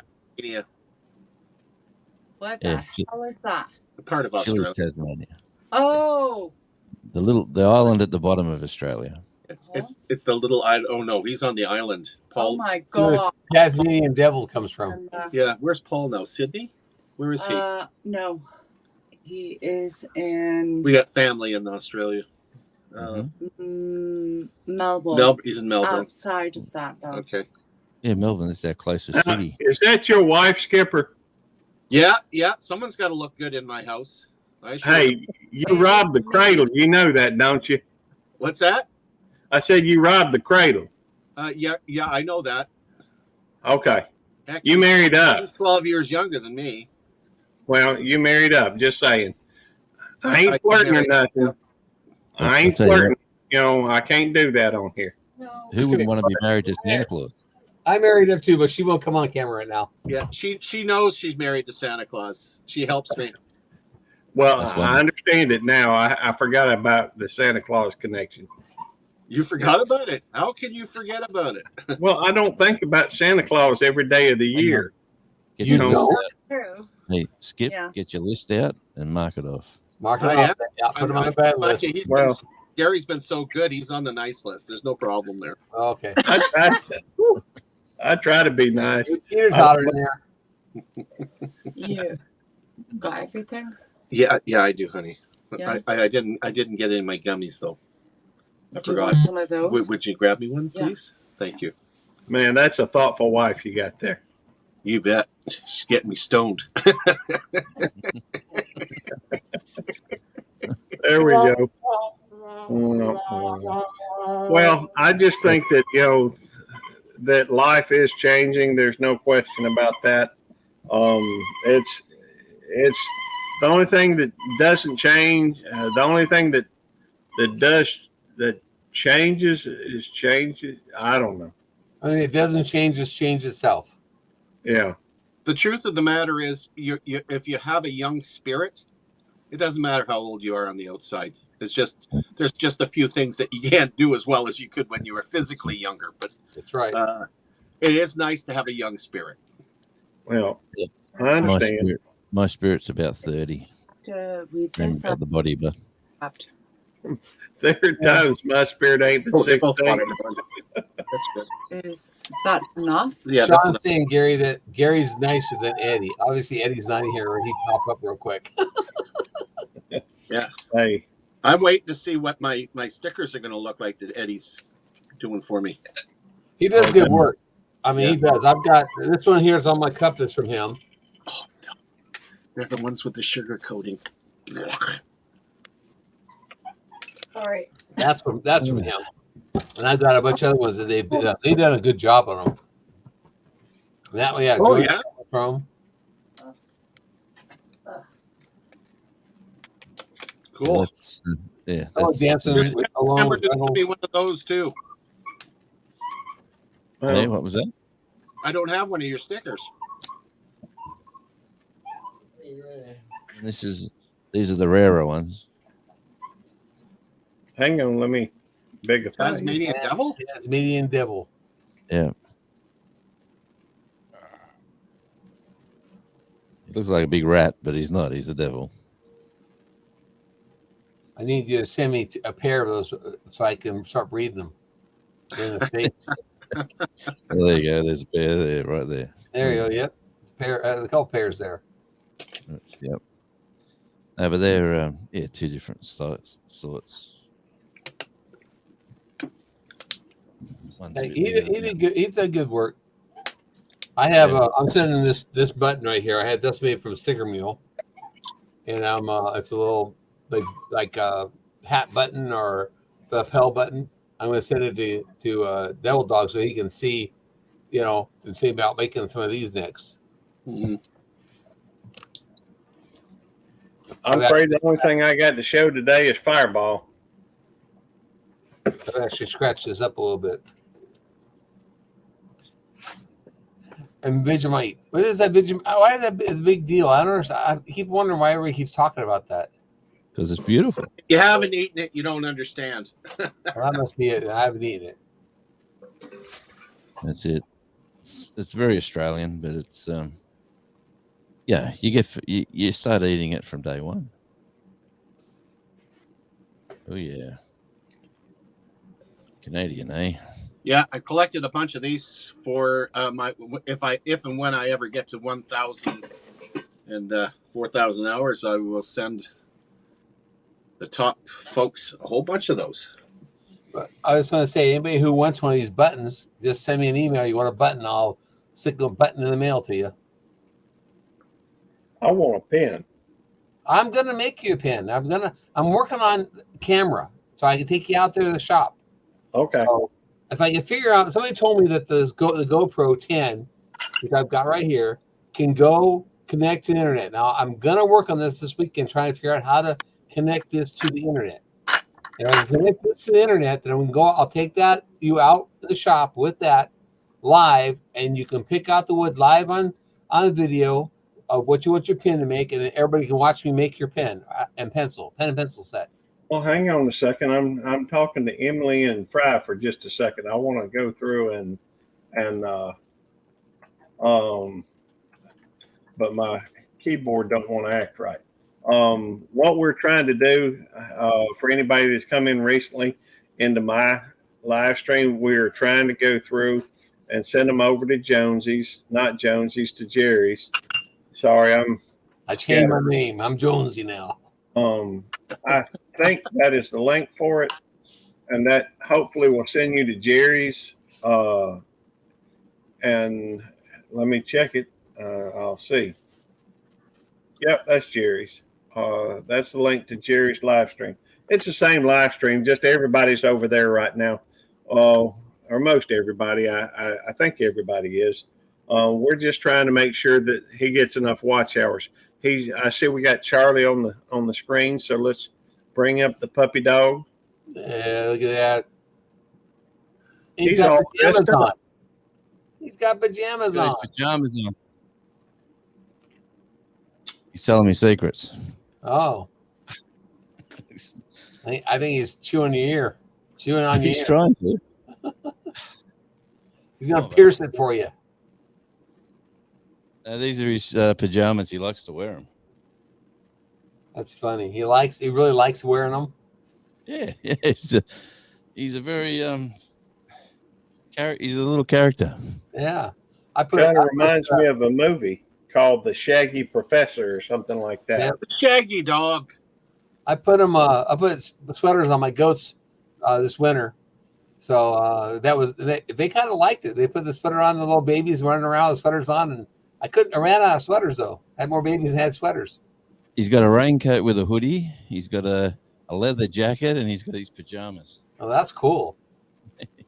What Yeah, the hell is that? a part of Chile, Australia. Tasmania. Oh, The island at the bottom of Australia. It's the little island. Oh no, he's on the island. oh Paul. my That's where God. the Tasmanian devil comes from. And, Yeah, where's Paul now? Sydney? Where is he? no, he is in We got family in Australia. Melbourne. He's in Melbourne. Outside of that, though. Okay. Yeah, Melbourne is our closest city. Is that your wife, Skipper? Yeah. Someone's got to look good in my house. Hey, you robbed the cradle. You know that, don't you? What's that? I said you robbed the cradle. Yeah, I know that. Okay. Heck, You married up. He's 12 years younger than me. Well, you married up. Just saying. I I ain't flirting or married up, nothing. I ain't I'll tell you flirting. You know, I can't do that on here. No. Who wouldn't want to be married to Santa Claus? I married him too, but she won't come on camera right now. Yeah, she knows she's married to Santa Claus. She helps me. Well, That's I wonderful. understand it now. I forgot about the Santa Claus connection. You forgot about it. How can you forget about it? Well, I don't think about Santa Claus every day of the year. Get You your don't? list out. True. Hey, Skip, Yeah. get your list out and mark it off. Mark it I off. am. Yeah, put him on the bad list. Gary's been so good. He's on the nice list. There's no problem there. Okay. I try to be nice. Peter's hotter in there. You got everything? Yeah, I do, honey. Yeah. I didn't get any of my gummies though. I Do you forgot. want some of those? Would you grab me one, Yeah. please? Thank you. Man, that's a thoughtful wife you got there. You bet. She's getting me stoned. There we go. Well, I just think that, that life is changing. There's no question about that. It's the only thing that doesn't change. The only thing that changes is changes. I don't know. I mean, it doesn't change; it's changed itself. Yeah. The truth of the matter is, if you have a young spirit, it doesn't matter how old you are on the outside. It's just there's just a few things that you can't do as well as you could when you were physically younger. But That's right. It is nice to have a young spirit. Well, Yeah. I understand. My spirit's about 30. To read Then this got the body, but There are times my spirit ain't but 16. That's good. is that enough? Yeah, that's Sean's saying, Gary, that Gary's nicer than Eddie. Obviously, Eddie's not here, or he'd pop up real quick. Hey, I'm waiting to see what my stickers are going to look like that Eddie's doing for me. He does Okay. good work. I mean, he does. I've got this one here is on my cup. That's from him. Oh no, they're the ones with the sugar coating. All right. That's from him. And I've got a bunch of other ones that they've done a good job on them. And that way, Oh yeah. from. Cool. That's, yeah. Oh, That's, dancing along Remember with to Reynolds. be one of those too. hey, what was that? I don't have one of your stickers. These are the rarer ones. hang on, let me bigify. Tasmanian Devil. Tasmanian Devil. Yeah. He looks like a big rat, but he's not. He's a devil. I need you to send me a pair of those so I can start breeding them in the States. Well, there you go. There's a pair there, right there. There you go. Yep. It's a pair, a couple pairs there. Yep. No, but they're two different sorts. One's a Hey, bit he bigger. did good. He did good work. I have. I'm sending this button right here. I had this made from Sticker Mule, and it's a little like a hat button or the lapel button. I'm going to send it to Devil Dog so he can see, to see about making some of these next. Mhm. I'm afraid the only thing I got to show today is Fireball. I've actually scratched this up a little bit. And Vegemite. What is that Vegemite? Why is that a big deal? I don't understand. I keep wondering why everybody keeps talking about that. Because it's beautiful. If you haven't eaten it, you don't understand. Well, that must be it. I haven't eaten it. That's it. It's very Australian, but it's you start eating it from day one. Oh yeah, Canadian, eh? Yeah, I collected a bunch of these for if and when I ever get to 1,000 and 4,000 hours, I will send the top folks a whole bunch of those. But I was going to say, anybody who wants one of these buttons, just send me an email. You want a button? I'll stick a button in the mail to you. I want a pen. I'm going to make you a pin. I'm working on camera so I can take you out there to the shop. Okay. So if I can figure out, somebody told me that the GoPro 10, which I've got right here, can go connect to the internet. Now I'm going to work on this weekend, trying to figure out how to connect this to the internet. If I can connect this to the internet, then we can go. I'll take you out to the shop with that live, and you can pick out the wood live on video of what you want your pen to make, and then everybody can watch me make your pen and pencil set. Well, hang on a second. I'm talking to Emily and Fry for just a second. I want to go through but my keyboard don't want to act right. What we're trying to do for anybody that's come in recently into my live stream, we're trying to go through and send them over to Jonesy's, not Jonesy's, to Jerry's. Sorry, I changed my name. I'm Jonesy now. I think that is the link for it, and that hopefully will send you to Jerry's and let me check it. I'll see. Yep, that's Jerry's. That's the link to Jerry's live stream. It's the same live stream, just everybody's over there right now, or most everybody. I think everybody is. We're just trying to make sure that he gets enough watch hours. I see we got Charlie on the screen, so let's bring up the puppy dog. Yeah, look at that. He's got all pajamas dressed up. on. He's got pajamas Got on. his pajamas on. He's telling me secrets. Oh, I think he's chewing your ear, chewing on your He's ear. trying to. He's gonna pierce it for you. These are his pajamas. He likes to wear them. That's funny. He really likes wearing them. Yeah. He's a very he's a little character. Yeah, Kind of reminds me of a movie called The Shaggy Professor or something like that. Yeah. Shaggy dog. I put sweaters on my goats this winter, so that was they kind of liked it. They put the sweater on, the little babies running around with sweaters on, and I ran out of sweaters though. I had more babies than had sweaters. He's got a raincoat with a hoodie. He's got a leather jacket, and he's got his pajamas. Oh, that's cool.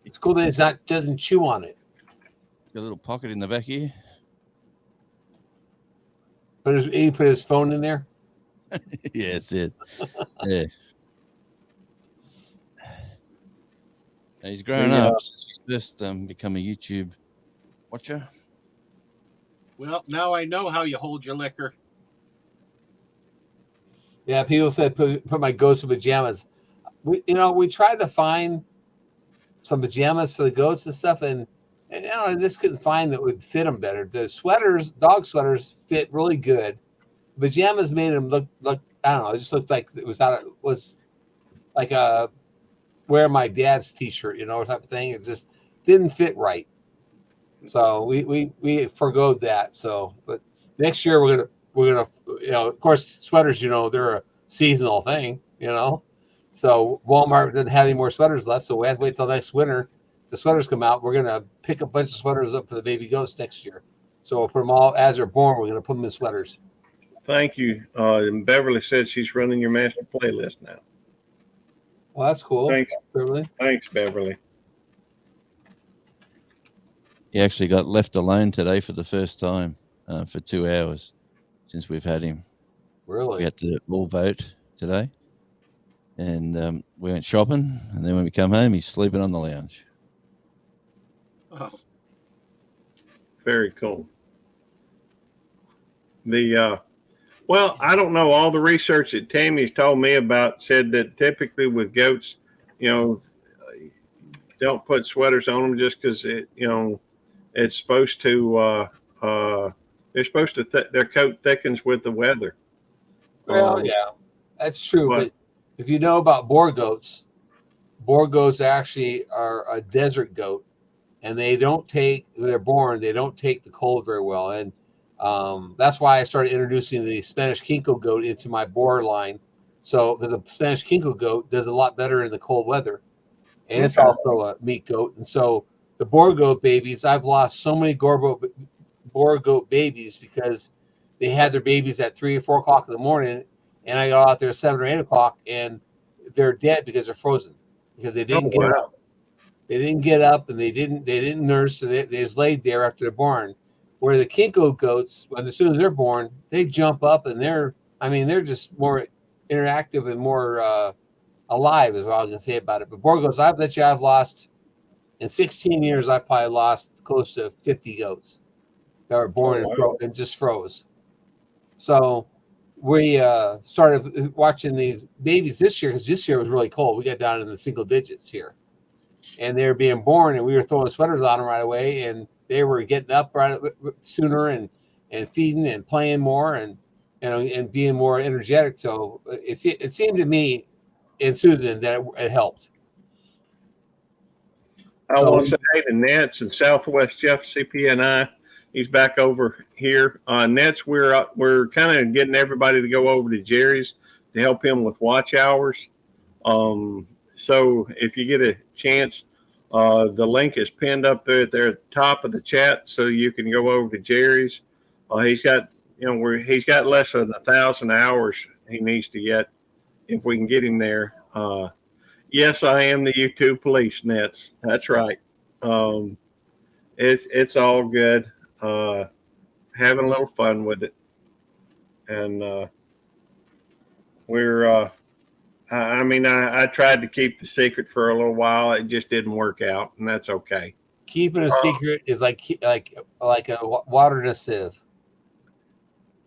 It's cool that doesn't chew on it. He's got a little pocket in the back here. He put his phone in there. Yeah, that's it. Yeah. And he's grown Yeah. up since he's first become a YouTube watcher. Well, now I know how you hold your liquor. Yeah, people said put my goats in pajamas. We tried to find some pajamas for the goats and stuff, and I just couldn't find that would fit them better. The sweaters, dog sweaters, fit really good. Pajamas made them look I don't know. It just looked like it was like a wear my dad's t-shirt, type of thing. It just didn't fit right. So we forgoed that. So, but next year we're gonna of course sweaters, they're a seasonal thing, So Walmart doesn't have any more sweaters left, so we have to wait till next winter. The sweaters come out. We're gonna pick a bunch of sweaters up for the baby goats next year. So we'll put them all as they're born. We're gonna put them in sweaters. Thank you. And Beverly said she's running your master playlist now. Well, that's cool. Thanks. Beverly. Thanks, Beverly. He actually got left alone today for the first time for 2 hours since we've had him. Really? We had to all vote today. And we went shopping. And then when we come home, he's sleeping on the lounge. Oh, Very cool. Well, I don't know. All the research that Tammy's told me about said that typically with goats, don't put sweaters on them just because it's supposed to. They're supposed to. Their coat thickens with the weather. Well, yeah, that's true. What? But if you know about boar goats actually are a desert goat, and they don't take. When they're born, they don't take the cold very well, and that's why I started introducing the Spanish Kinko goat into my boar line. So, because the Spanish Kinko goat does a lot better in the cold weather, and it's Okay. also a meat goat. And so, the boar goat babies, I've lost so many boar goat babies because they had their babies at 3 or 4 o'clock in the morning, and I got out there at 7 or 8 o'clock, and they're dead because they're frozen because they didn't get up. They didn't get up, and they didn't nurse, so they just laid there after they're born. Where the Kinko goats, as soon as they're born, they jump up and they're just more interactive and more alive, is what I was gonna say about it. But boar goats, I bet you I've lost in 16 years. I probably lost close to 50 goats that were born and just froze. So we started watching these babies this year because this year was really cold. We got down in the single digits here, and they were being born, and we were throwing sweaters on them right away, and they were getting up right sooner and feeding and playing more and being more energetic. So it seemed to me and Susan that it helped. I want to say hey to Nets and Southwest Jeff CPNI. He's back over here. Nets, we're kind of getting everybody to go over to Jerry's to help him with watch hours. So if you get a chance, The link is pinned up there at the top of the chat, so you can go over to Jerry's. He's got, he's got less than 1,000 hours he needs to get if we can get him there. Yes, I am the YouTube police, Nets. That's right. It's all good. Having a little fun with it, and we're. I tried to keep the secret for a little while. It just didn't work out, and that's okay. Keeping a secret is like a water in a sieve.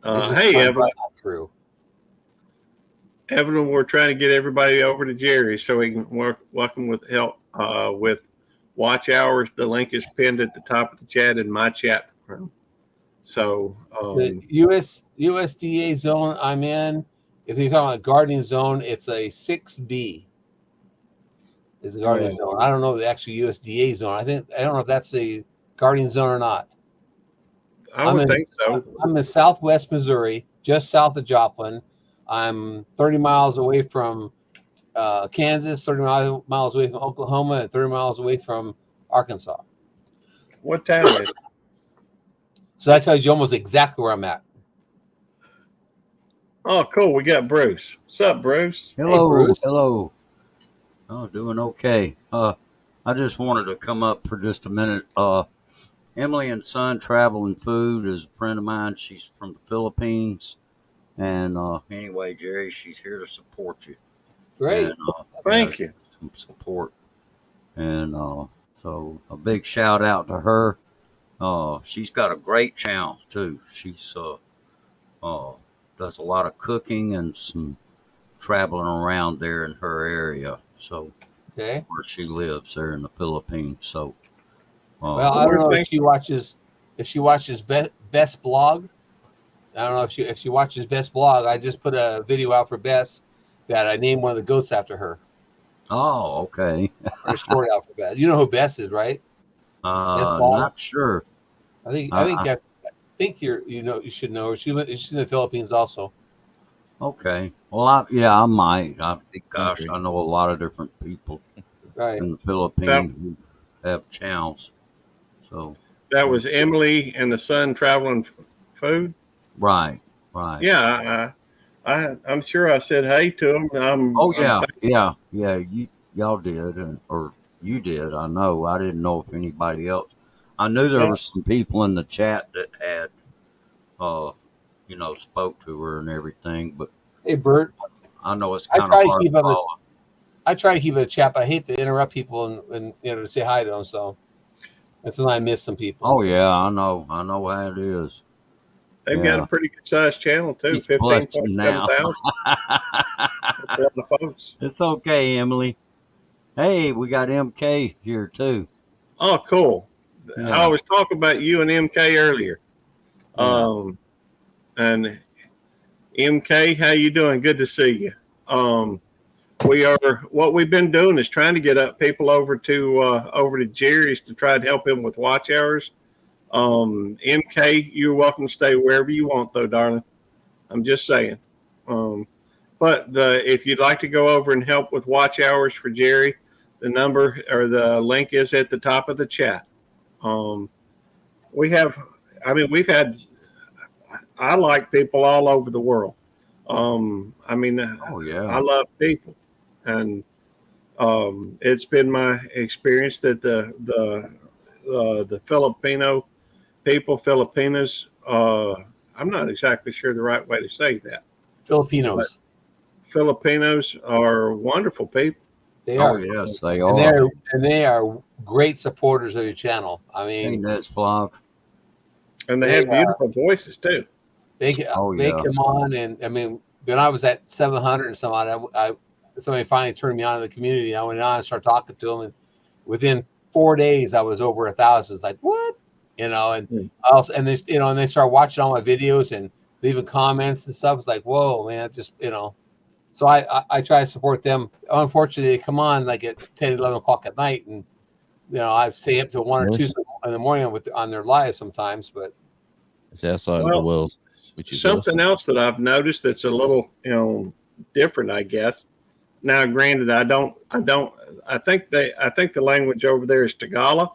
Hey, Evelyn. Through. Evelyn, we're trying to get everybody over to Jerry so we can welcome with help with watch hours. The link is pinned at the top of the chat in my chat room. So the USDA zone I'm in. If you're talking about guardian zone, it's a 6B. Is the guardian zone? I don't know the actual USDA zone. I don't know if that's a guardian zone or not. I would think so. I'm in Southwest Missouri, just south of Joplin. I'm 30 miles away from Kansas, 30 miles away from Oklahoma, and 30 miles away from Arkansas. What town is it? So that tells you almost exactly where I'm at. Oh, cool. We got Bruce. What's up, Bruce? Hello. Hey, Bruce. Hello. Oh, doing okay. I just wanted to come up for just a minute. Emily and Son Travel and Food is a friend of mine. She's from the Philippines. And anyway, Jerry, she's here to support you. Great. And, Thank you. Some support. And so a big shout out to her. She's got a great channel, too. She's does a lot of cooking and some traveling around there in her area. So Okay. where she lives there in the Philippines. So Well, I don't know if she watches Best Blog. I don't know if she watches Best Blog. I just put a video out for Bess that I named one of the goats after her. Oh, okay. Or a story out for Bess. You know who Bess is, right? Not sure. I think you should know her. She's in the Philippines also. Okay. Well, I might. Gosh, I know a lot of different people Right. in the Philippines who have channels. So That was Emily and the Son Traveling Food. right. Yeah, I'm sure I said hey to them. Yeah. Y'all did, or you did. I know. I didn't know if anybody else. I knew there were some people in the chat that had, spoke to her and everything. But Hey, Bert. I know it's I kind of try to hard keep to up with- follow. I try to keep it a chat, but I hate to interrupt people and to say hi to them. So that's when I miss some people. Oh yeah, I know how it is. They've got a pretty good sized channel too. He's blessed 15.7 now. thousand. That's a lot of folks. It's okay, Emily. Hey, we got MK here too. Oh, cool. Yeah. I was talking about you and MK earlier. Yeah. And MK, how you doing? Good to see you. What we've been doing is trying to get people over to Jerry's to try to help him with watch hours. MK, you're welcome to stay wherever you want, though, darling. I'm just saying. But if you'd like to go over and help with watch hours for Jerry, the number or the link is at the top of the chat. I like people all over the world. Oh yeah. I love people, and it's been my experience that the Filipino people, Filipinas, I'm not exactly sure the right way to say that. Filipinos. Filipinos are wonderful people. They Oh are. yes, they And are. they are great supporters of your channel. I mean, Ain't that Flav? And they have beautiful voices too. they Oh, they yeah. come on, and I mean, when I was at 700 and some odd, somebody finally turned me on to the community. I went on and started talking to them, and within 4 days, I was over 1,000. It's like what, and they start watching all my videos and leaving comments and stuff. It's like whoa, man, So I try to support them. Unfortunately, they come on like at 10, 11 o'clock at night, and I stay up to 1 or 2 in the morning on their live sometimes. But It's outside of the world, which is something awesome. else that I've noticed that's a little different, I guess. Now, granted, I think the language over there is Tagalog.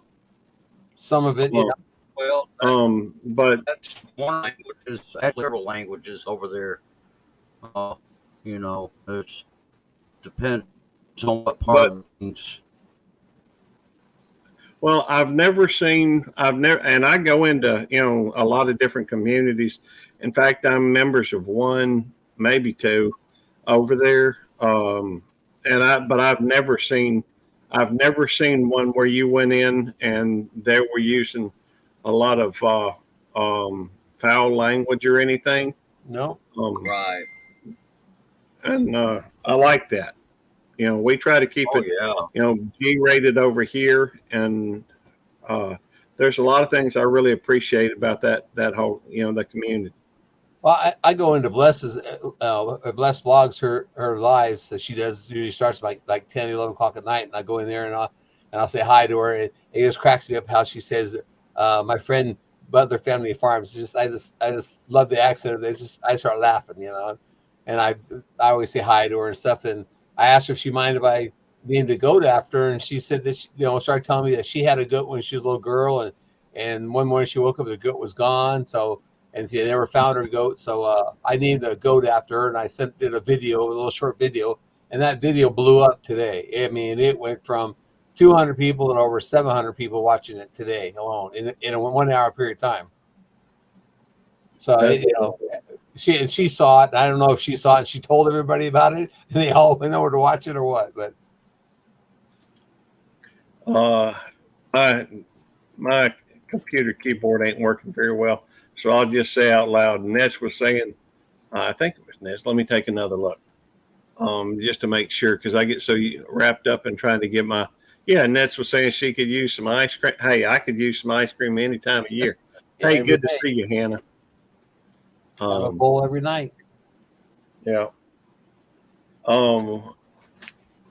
Some of it, yeah. Well, But that's one language. That's several languages over there. You know, it depends on what part of things. well, and I go into, a lot of different communities. In fact, I'm members of one, maybe two over there. But I've never seen one where you went in and they were using a lot of foul language or anything. No. Right. And I like that. We try to keep Oh, it, yeah. G-rated over here, and there's a lot of things I really appreciate about that whole, the community. Well, I go into Bless's Bless blogs her lives. So she does usually starts like 10, 11 o'clock at night, and I go in there and I'll say hi to her, and it just cracks me up how she says, "My friend Butler Family Farms." I just love the accent of it. I start laughing, and I always say hi to her and stuff. And I asked her if she minded if I named a goat after her, and she said that she, started telling me that she had a goat when she was a little girl, and one morning she woke up, the goat was gone. So. And they never found her goat, so I named a goat after her, and I sent it a little short video, and that video blew up today. I mean, it went from 200 people to over 700 people watching it today alone in a 1 hour period of time. So she saw it. I don't know if she saw it and she told everybody about it, and they all went over to watch it or what. But my computer keyboard ain't working very well. So I'll just say out loud, Ness was saying, I think it was Ness. Let me take another look, just to make sure, because I get so wrapped up in trying to get Ness was saying she could use some ice cream. Hey, I could use some ice cream any time of year. Hey, good to see you, Hannah. Have a bowl every night. Yeah. One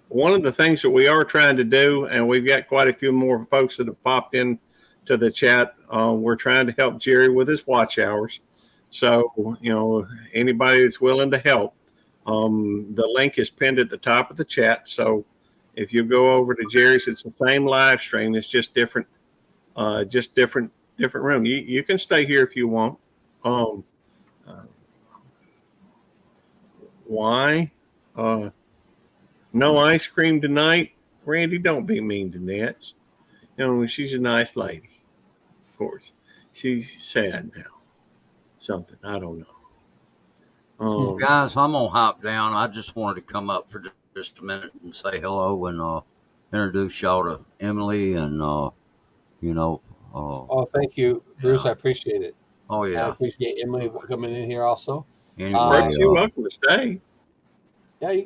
of the things that we are trying to do, and we've got quite a few more folks that have popped in to the chat. We're trying to help Jerry with his watch hours. So, anybody that's willing to help, the link is pinned at the top of the chat. So if you go over to Jerry's, it's the same live stream. It's just different room. You can stay here if you want. Why? No ice cream tonight. Randy, don't be mean to Nets. She's a nice lady. Of course, she's sad now. Something, I don't know. Guys, I'm gonna hop down. I just wanted to come up for just a minute and say hello and introduce y'all to Emily and oh, thank you, Bruce. Yeah. I appreciate it. Oh yeah, I appreciate Emily coming in here also. anyway, Bruce, you're welcome to stay. Yeah, you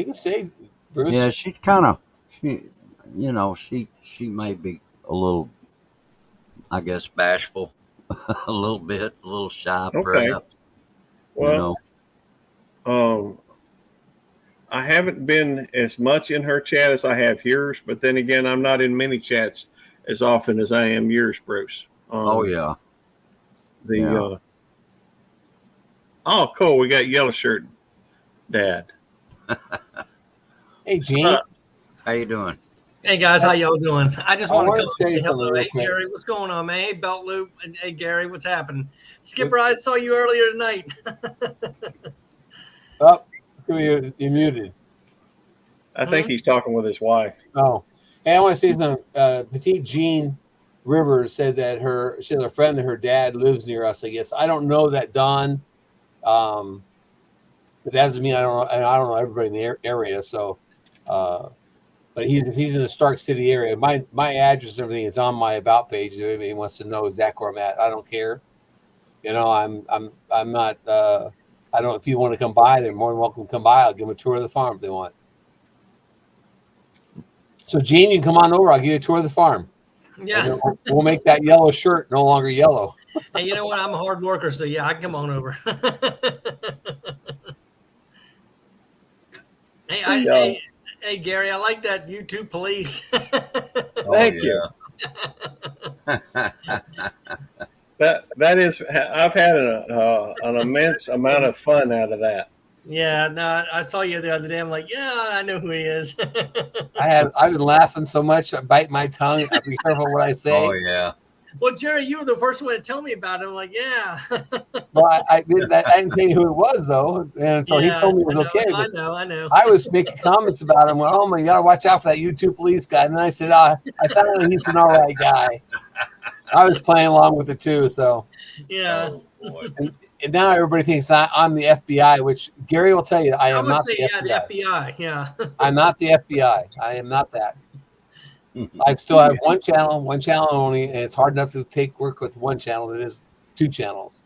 can stay, Bruce. yeah, she's kind of she may be a little, I guess, bashful, a little bit, a little shy, Okay. perhaps. Well, I haven't been as much in her chat as I have yours, but then again, I'm not in many chats as often as I am yours, Bruce. Oh yeah. Oh, cool. We got Yellow Shirt Dad. Hey, Gene. How you doing? Hey guys, how y'all doing? I just I want wanted to to say say something hello. real Hey quick. Jerry, what's going on, man? Hey Belt Loop. Hey Gary, what's happening? Skipper, I saw you earlier tonight. Oh, you're muted. I think he's talking with his wife. Oh, and I want to say something. Petite Jean Rivers said that she has a friend that her dad lives near us. I guess I don't know that, Don. But that doesn't mean I don't know everybody in the area. So, but if he's in the Stark City area, my address and everything is on my about page. If anybody wants to know exactly where I'm at, I don't care. I'm not. I don't. If you want to come by, they're more than welcome to come by. I'll give them a tour of the farm if they want. So, Gene, you can come on over. I'll give you a tour of the farm. Yeah. And we'll make that yellow shirt no longer yellow. Hey, you know what? I'm a hard worker, so yeah, I can come on over. Hey, Gary, I like that YouTube police. Thank you. That is, I've had an immense amount of fun out of that. Yeah, no, I saw you the other day. I'm like, yeah, I know who he is. I've been laughing so much, I bite my tongue. I be careful what I say. Oh yeah. Well, Jerry, you were the first one to tell me about it. I'm like, yeah. Well, I didn't tell you who it was though, and so he Yeah, told me it was I know, okay. I But know, I know. I was making comments about him. Well, oh my, you gotta watch out for that YouTube police guy. And then I said, I found he's an all right guy. I was playing along with it too. So, Yeah. Oh boy. and now everybody thinks I'm the FBI, which Gary will tell you I I am would not say, the yeah, FBI. the FBI. Yeah. I'm not the FBI. I am not that. I still have one channel only, and it's hard enough to work with one channel. It is 2 channels.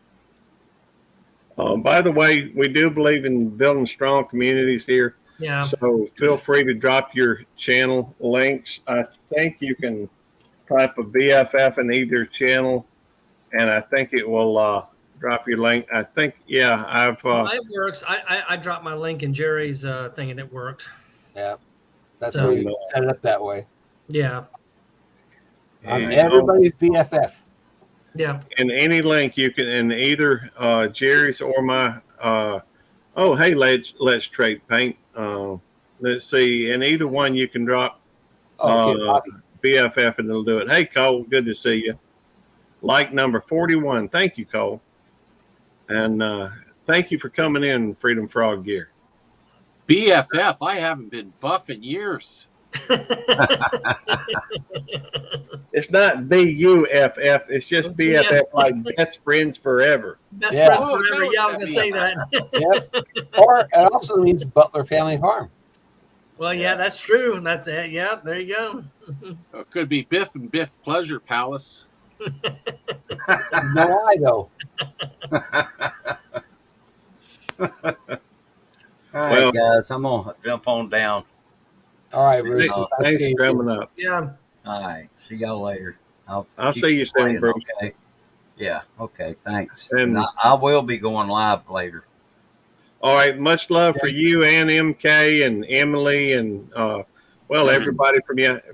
By the way, we do believe in building strong communities here. Yeah. So feel free to drop your channel links. I think you can type a BFF in either channel, and I think it will drop your link. I think, yeah, I've. It works. I dropped my link in Jerry's thing, and it worked. Yeah, that's So- why you set it up that way. Yeah. I'm and, everybody's BFF. Yeah. in any link you can, in either Jerry's or my. Oh, hey, let's trade paint. Let's see, in either one you can drop Okay, Bobby. BFF and it'll do it. Hey, Cole, good to see you. Like number 41. Thank you, Cole. And thank you for coming in, Freedom Frog Gear. BFF. I haven't been buff in years. It's not BUFF, it's just BFF, like best friends forever. Best Yeah. friends Oh, forever. sure, Yeah, I was gonna say that. Yep. Or it also means Butler Family Farm. Well, yeah, that's true. That's it. Yeah, there you go. It could be Biff and Biff Pleasure Palace. No lie though. All Well- right, guys, I'm gonna jump on down. All right, Bruce. Thanks, I'll thanks see for you. coming up. Yeah. All right, see y'all later. I'll keep see you soon, playing, Bruce. Okay. Yeah. Okay. Thanks. And- And I will be going live later. All right, much love for you and MK and Emily and everybody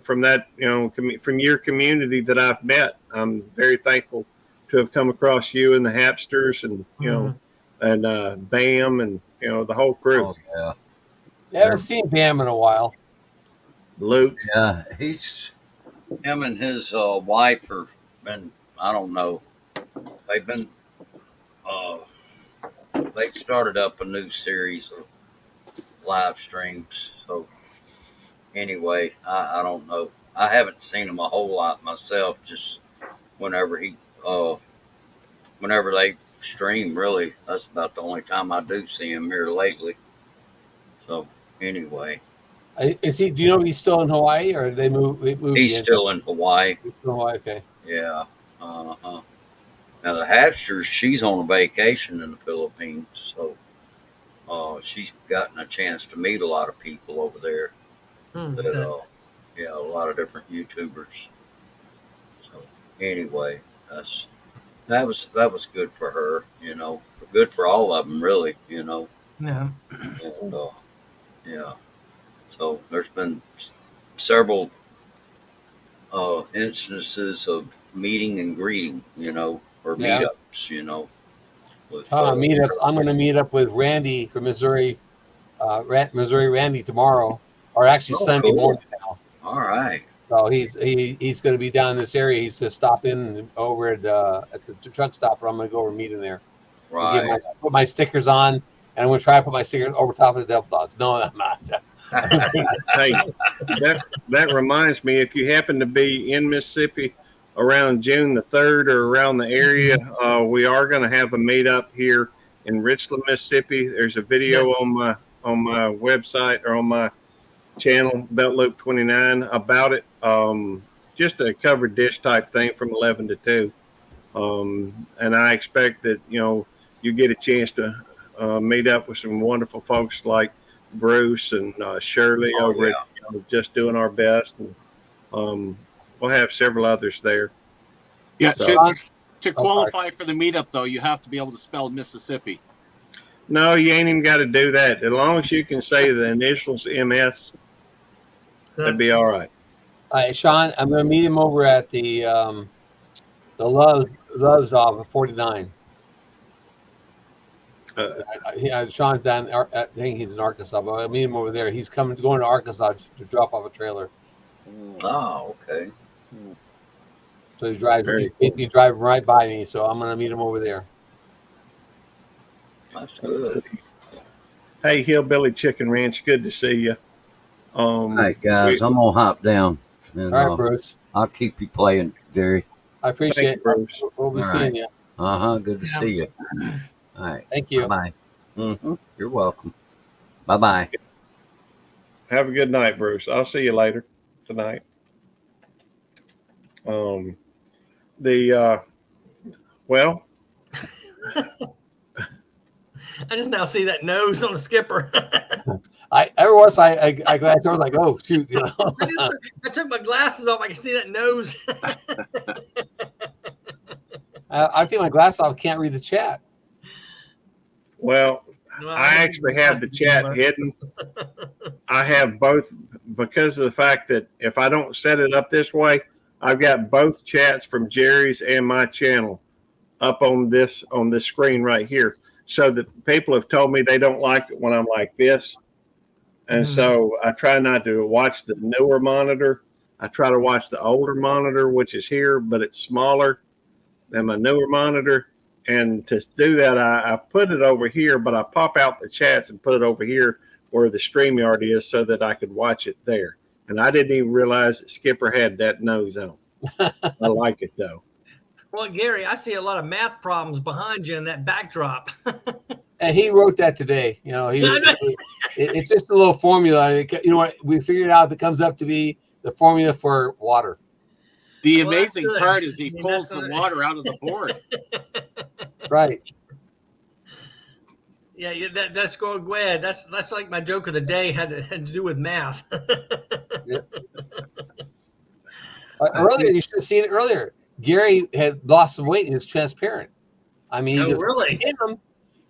from that from your community that I've met. I'm very thankful to have come across you and the Hapsters and and Bam and the whole crew. Oh yeah. I haven't seen Bam in a while. Luke, Yeah. Him and his wife are been. I don't know. They've been. They've started up a new series of live streams. So anyway, I don't know. I haven't seen him a whole lot myself. Just whenever whenever they stream, really, that's about the only time I do see him here lately. So anyway, Is he? Do you know if he's still in Hawaii or they moved? he's still in Hawaii. He's still in Hawaii. Okay. Yeah. Uh-huh. Now the Hapsters, she's on a vacation in the Philippines, so she's gotten a chance to meet a lot of people over there. That, yeah, a lot of different YouTubers. So anyway, that was good for her, good for all of them, really, Yeah. And, yeah. So there's been several instances of meeting and greeting, or Yeah. meetups, with Meetups. I'm going to meet up with Randy from Missouri, Missouri Randy tomorrow, or actually Oh, Sunday cool. morning now. All right. So he's going to be down in this area. He's just stop in over at the truck stop, where I'm going to go over and meet him there. And Right. put my stickers on, and I'm going to try to put my stickers over top of the Devil Dogs. No, I'm not. hey, that reminds me, if you happen to be in Mississippi around June the 3rd or around the area, we are going to have a meetup here in Richland, Mississippi. There's a video on my website or on my channel, Belt Loop 29, about it. Just a covered dish type thing from 11 to 2. And I expect that, you get a chance to meet up with some wonderful folks like Bruce and Shirley over at Just Doing Our Best. And we'll have several others there. Yeah. So- To qualify for the meetup, though, you have to be able to spell Mississippi. No, you ain't even got to do that. As long as you can say the initials MS, that'd be all right. Sean, I'm going to meet him over at the Love's off of 49. Sean's down. I think he's in Arkansas, but I meet him over there. He's going to Arkansas to drop off a trailer. Oh, okay. So he drives. Very He's driving right by me. So I'm going to meet him over there. That's good. Hey, Hillbilly Chicken Ranch, good to see you. All right, guys, I'm gonna hop down. And, All right, Bruce. I'll keep you playing, Jerry. I appreciate it. Bruce. We'll be All seeing right. you. Good to see you. All right. Thank you. Bye. You're welcome. Bye. Have a good night, Bruce. I'll see you later tonight. Well, I just now see that nose on the skipper. Every once I glanced over, like, oh shoot, you know. I took my glasses off. I can see that nose. I think my glasses off. Can't read the chat. well, I actually have the chat hidden. I have both because of the fact that if I don't set it up this way, I've got both chats from Jerry's and my channel up on this screen right here. So that people have told me they don't like it when I'm like this. And so I try not to watch the newer monitor. I try to watch the older monitor, which is here, but it's smaller than my newer monitor. And to do that, I put it over here, but I pop out the chats and put it over here where the StreamYard is so that I could watch it there. And I didn't even realize that Skipper had that nose on. I like it, though. Well, Gary, I see a lot of math problems behind you in that backdrop. And he wrote that today. You know, it's just a little formula. You know what? We figured out that comes up to be the formula for water. The Well, that's amazing good. part is he I mean, pulls that's the good. water out of the board. Right. Yeah, that's going. Go ahead. That's like my joke of the day had to do with math. Earlier, you should have seen it earlier. Gary had lost some weight and was transparent. I mean, Oh, really?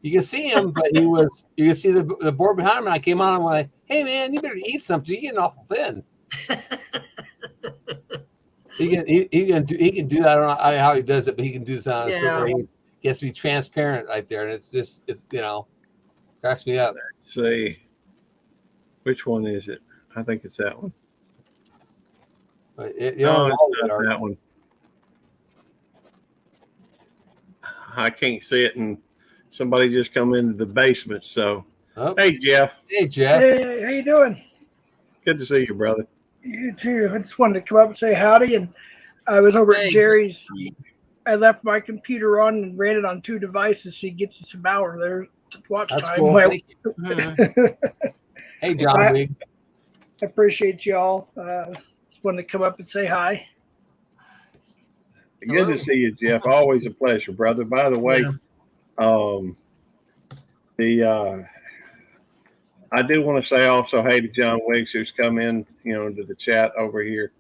You can see him, but you can see the board behind him. And I came on and I'm like, hey man, you better eat something. You're getting awful thin. He can do that. I don't know how he does it, but he can do this on a certain. He has to be transparent right there, and it's you know, cracks me up. Let's see. Which one is it? I think it's that one. But it's not that one. I can't see it, and somebody just come into the basement. So, Hey, Jeff. Hey, Jeff. Hey, how you doing? Good to see you, brother. You too. I just wanted to come up and say howdy. And I was over at Jerry's. I left my computer on and ran it on 2 devices so you get you some hour there to watch That's time. cool. Thank you. Hey, John Wig. I appreciate y'all. Just wanted to come up and say hi. Good to see you, Jeff. Always a pleasure, brother. By the way, I do want to say also, hey to John Wiggs, who's come in, to the chat over here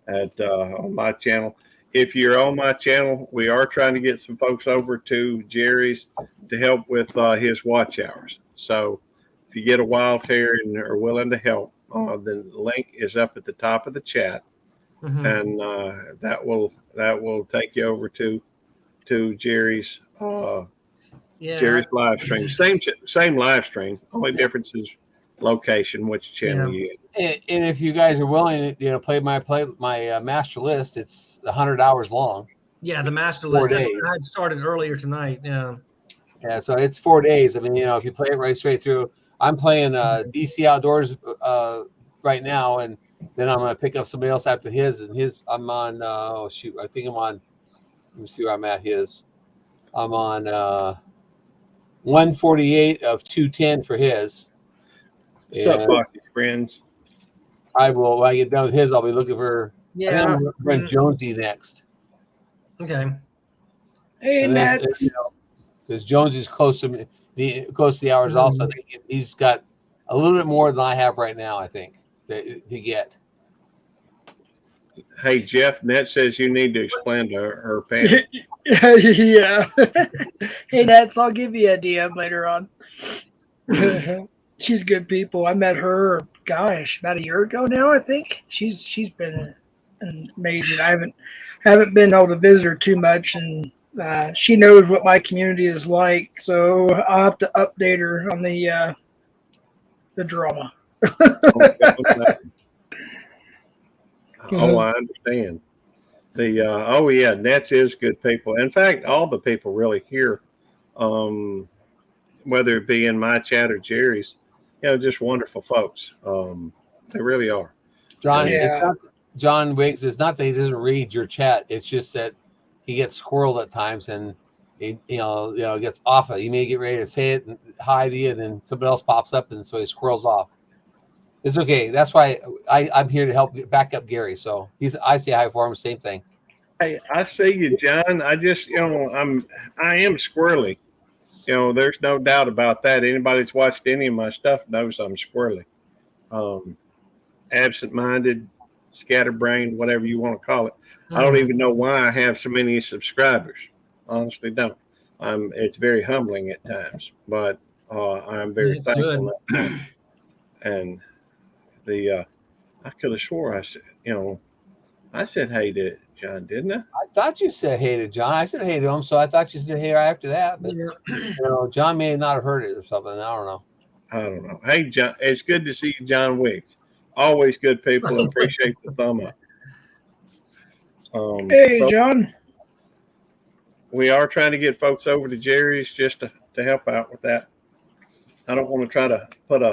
at on my channel. If you're on my channel, we are trying to get some folks over to Jerry's to help with his watch hours. So if you get a wild hair and are willing to help, the link is up at the top of the chat, and that will take you over to Jerry's Jerry's live stream. Same live stream. Only difference is location, which channel you get. And if you guys are willing, play my master list. It's 100 hours long. Yeah, the master 4 list. days. I started earlier tonight. Yeah. Yeah, so it's 4 days. I mean, if you play it right straight through, I'm playing DC Outdoors right now, and then I'm going to pick up somebody else after his. And I'm on. I think I'm on. Let me see where I'm at. I'm on 148 of 210 for his. What's up, Bucky, friends? I will. When I get done with his, I'll be looking for. Yeah. I'm looking for Jonesy next. Okay. Hey, Ned. Because Jonesy's close to the hours. Also, I think he's got a little bit more than I have right now. I think to get. Hey, Jeff, Ned says you need to explain to her panel. Yeah. Hey, Ned, I'll give you a DM later on. She's good people. I met her, gosh, about a year ago now, I think. She's been amazing. I haven't been able to visit her too much, and She knows what my community is like, so I'll have to update her on the drama. Oh, I understand. Oh yeah, Nets is good people. In fact, all the people really here, whether it be in my chat or Jerry's, just wonderful folks. They really are. John, Yeah. it's not John Wiggs. It's not that he doesn't read your chat. It's just that he gets squirreled at times, and he, gets off it. You may get ready to say it and hi to you, and then somebody else pops up, and so he squirrels off. It's okay. That's why I'm here to help back up Gary. So I say hi for him. Same thing. Hey, I see you, John. I just, I am squirrely. There's no doubt about that. Anybody that's watched any of my stuff knows I'm squirrely. Absent-minded, scatterbrained, whatever you want to call it. I don't even know why I have so many subscribers. Honestly, don't. It's very humbling at times, but I'm very thankful. And I could have swore I said hey to John, didn't I? I thought you said hey to John. I said hey to him, so I thought you said hey right after that. But John may not have heard it or something. I don't know. Hey, John, it's good to see you, John Wiggs. Always good people. Appreciate the thumb up. Hey, John. We are trying to get folks over to Jerry's just to help out with that. I don't want to try to put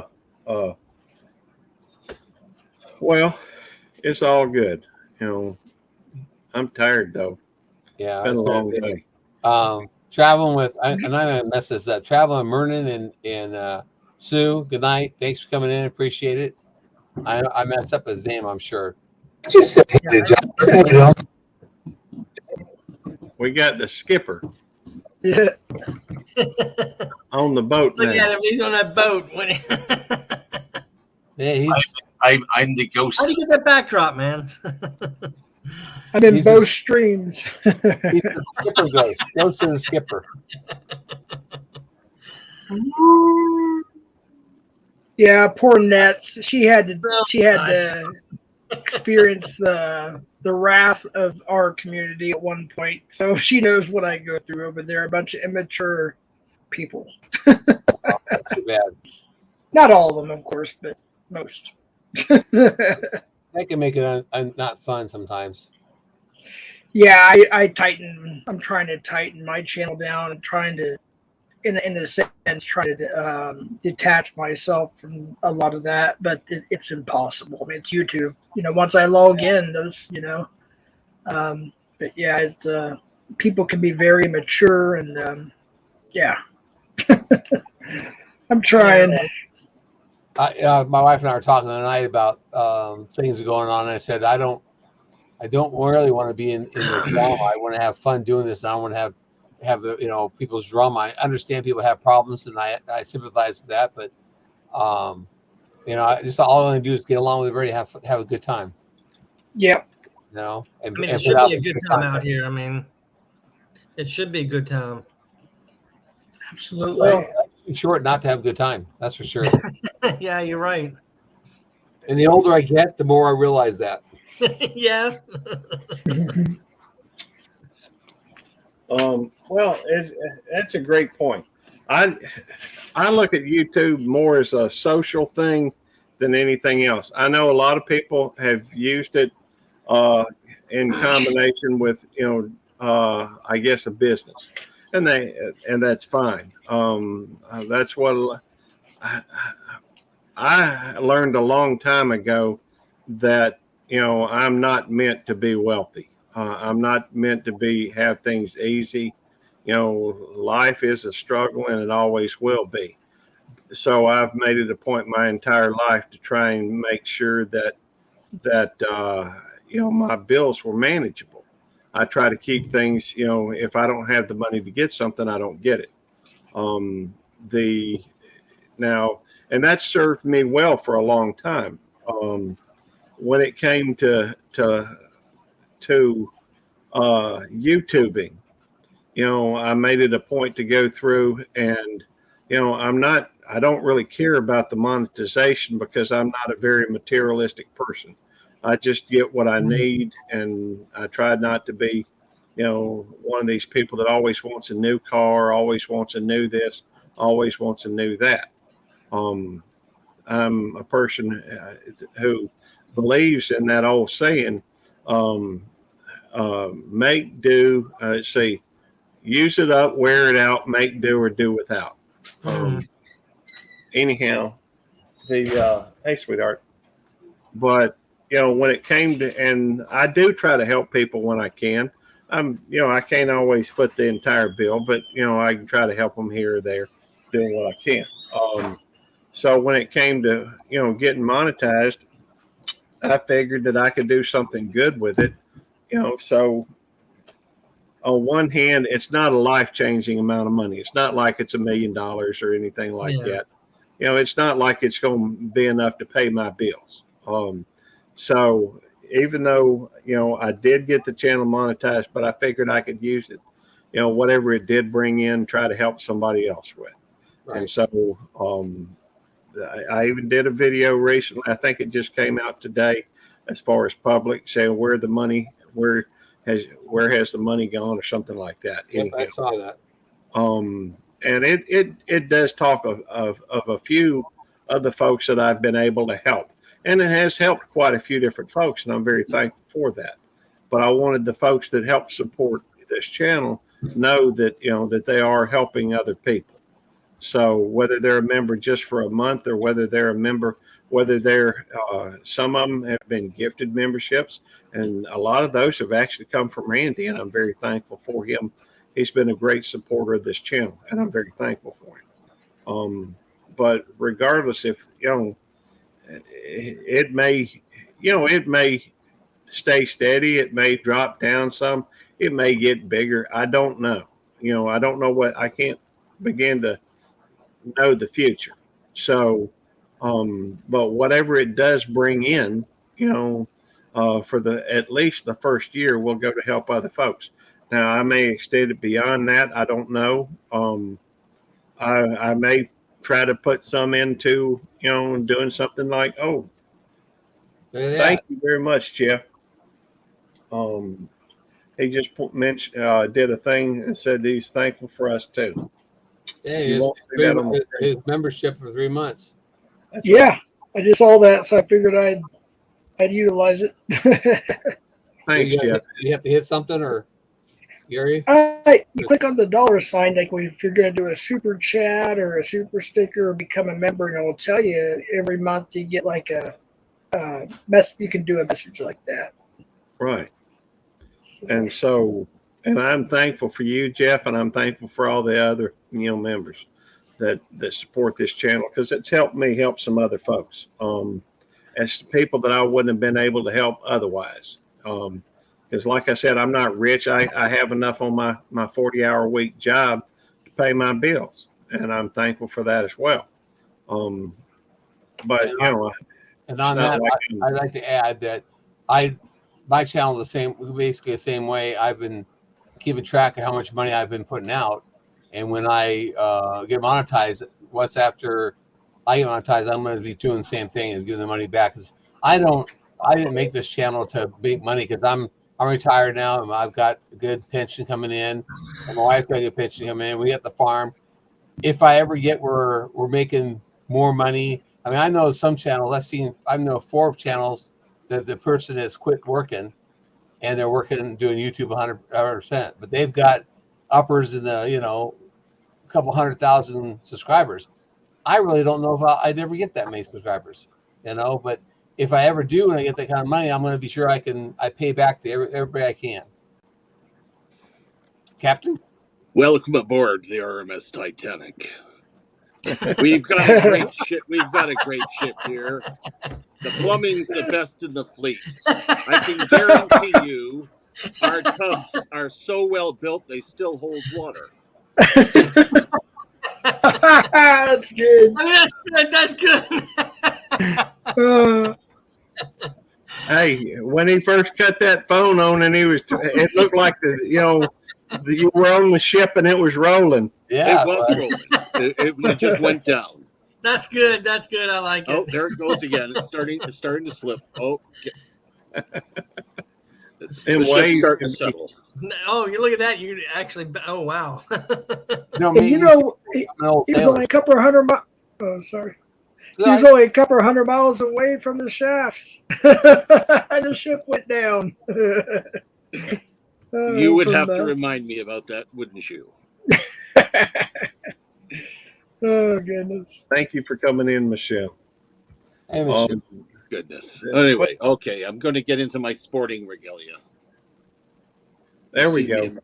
well, it's all good. I'm tired though. Yeah. It's been a long day. Traveling with, and I'm going to mess this up. Traveling Mernon and Sue, good night. Thanks for coming in. Appreciate it. I messed up his name, I'm sure. Just say hey to John. We got the skipper Yeah. on the boat now. Look at him. He's on that boat. Yeah, I'm the ghost. How do you get that backdrop, man? I'm in He's both the- streams. he's the skipper ghost. Ghost of the skipper. Yeah, poor Nets. She had to experience the wrath of our community at one point. So she knows what I go through over there. A bunch of immature people. That's too bad. Not all of them, of course, but most. That can make it not fun sometimes. Yeah, I tighten. I'm trying to tighten my channel down. I'm trying to, in a sense, trying to detach myself from a lot of that, but it's impossible. I mean, it's YouTube. Once I log in, those, but yeah, it's people can be very mature, and yeah, I'm trying. My wife and I were talking tonight about things going on, and I said I don't really want to be in the drama. I want to have fun doing this, and I want to have the people's drama. I understand people have problems, and I sympathize with that, but just all I want to do is get along with everybody, have a good time. Yep. And it should be a good time out here. I mean, it should be a good time. Absolutely. Well, it's short not to have a good time. That's for sure. Yeah, you're right. And the older I get, the more I realize that. Yeah. Well, that's a great point. I look at YouTube more as a social thing than anything else. I know a lot of people have used it in combination with I guess a business, and that's fine. That's what I learned a long time ago, that I'm not meant to be wealthy. I'm not meant to have things easy. Life is a struggle, and it always will be. So I've made it a point my entire life to try and make sure that my bills were manageable. I try to keep things, if I don't have the money to get something, I don't get it. And that served me well for a long time. When it came to YouTubing, I made it a point to go through, and I don't really care about the monetization, because I'm not a very materialistic person. I just get what I need, and I try not to be one of these people that always wants a new car, always wants a new this, always wants a new that. I'm a person who believes in that old saying, make do, use it up, wear it out, make do or do without. Anyhow, hey, sweetheart. But, when it came to, and I do try to help people when I can. I can't always foot the entire bill, but, I can try to help them here or there, doing what I can. So when it came to, getting monetized, I figured that I could do something good with it, so on one hand, it's not a life-changing amount of money. It's not like it's $1 million or anything like that. It's not like it's going to be enough to pay my bills. So even though, I did get the channel monetized, but I figured I could use it, whatever it did bring in, try to help somebody else with. Right. And so I even did a video recently. I think it just came out today as far as public, saying where has the money gone or something like that. Yep, I saw that. And it does talk of a few of the folks that I've been able to help. And it has helped quite a few different folks, and I'm very thankful for that. But I wanted the folks that help support this channel know that, that they are helping other people. So whether they're a member just for a month or whether they're a member, some of them have been gifted memberships, and a lot of those have actually come from Randy, and I'm very thankful for him. He's been a great supporter of this channel, and I'm very thankful for him. But regardless, if, it may stay steady. It may drop down some. It may get bigger. I don't know. I don't know I can't begin to know the future. So, but whatever it does bring in, for at least the first year, will go to help other folks. Now, I may extend it beyond that. I don't know. I may try to put some into, doing something like, thank you very much, Jeff. He just mentioned, did a thing and said he's thankful for us too. Yeah, his membership for 3 months. Yeah, I just saw that, so I figured I'd utilize it. Thanks, so Jeff. You have to hit something, or Gary? You click on the dollar sign, like if you're going to do a super chat or a super sticker or become a member, and it will tell you every month you get like a message. You can do a message like that. Right. And I'm thankful for you, Jeff, and I'm thankful for all the other, members that support this channel, because it's helped me help some other folks. As people that I wouldn't have been able to help otherwise. Because like I said, I'm not rich. I have enough on my 40-hour week job to pay my bills, and I'm thankful for that as well. But and on that, I'd like to add that my channel is basically the same way. I've been keeping track of how much money I've been putting out, and when I get monetized, once after I get monetized, I'm going to be doing the same thing as giving the money back. Because I didn't make this channel to make money, because I'm retired now, and I've got a good pension coming in, and my wife's got a good pension coming in. We got the farm. If I ever get where we're making more money, I mean, I know some channels. I know 4 channels that the person has quit working, and they're working doing YouTube 100%, but they've got uppers in the a couple 100,000 subscribers. I really don't know if I'd ever get that many subscribers, but if I ever do and I get that kind of money, I'm going to be sure I pay back to everybody I can. Captain? Welcome aboard the RMS Titanic. We've got a great ship. We've got a great ship here. The plumbing's the best in the fleet. I can guarantee you our tubs are so well built they still hold water. That's good. I mean, that's good. Hey, when he first cut that phone on, and it looked like you were on the ship and it was rolling. Yeah, it was rolling. It just went down. That's good. That's good. I like it. Oh, there it goes again. It's starting to slip. Oh, And the ship's Wade, starting to settle. Oh, you look at that. You actually. Oh, wow. No, And you know, an old he was sailor. only a couple of hundred miles. Oh, sorry. He was Like, only a couple of hundred miles away from the shafts. And the ship went down. You would have to from remind me about that, wouldn't you? oh, goodness. thank you for coming in, Michelle. hey, Michelle. Goodness. Anyway, okay, I'm going to get into my sporting regalia. There we See me go. in-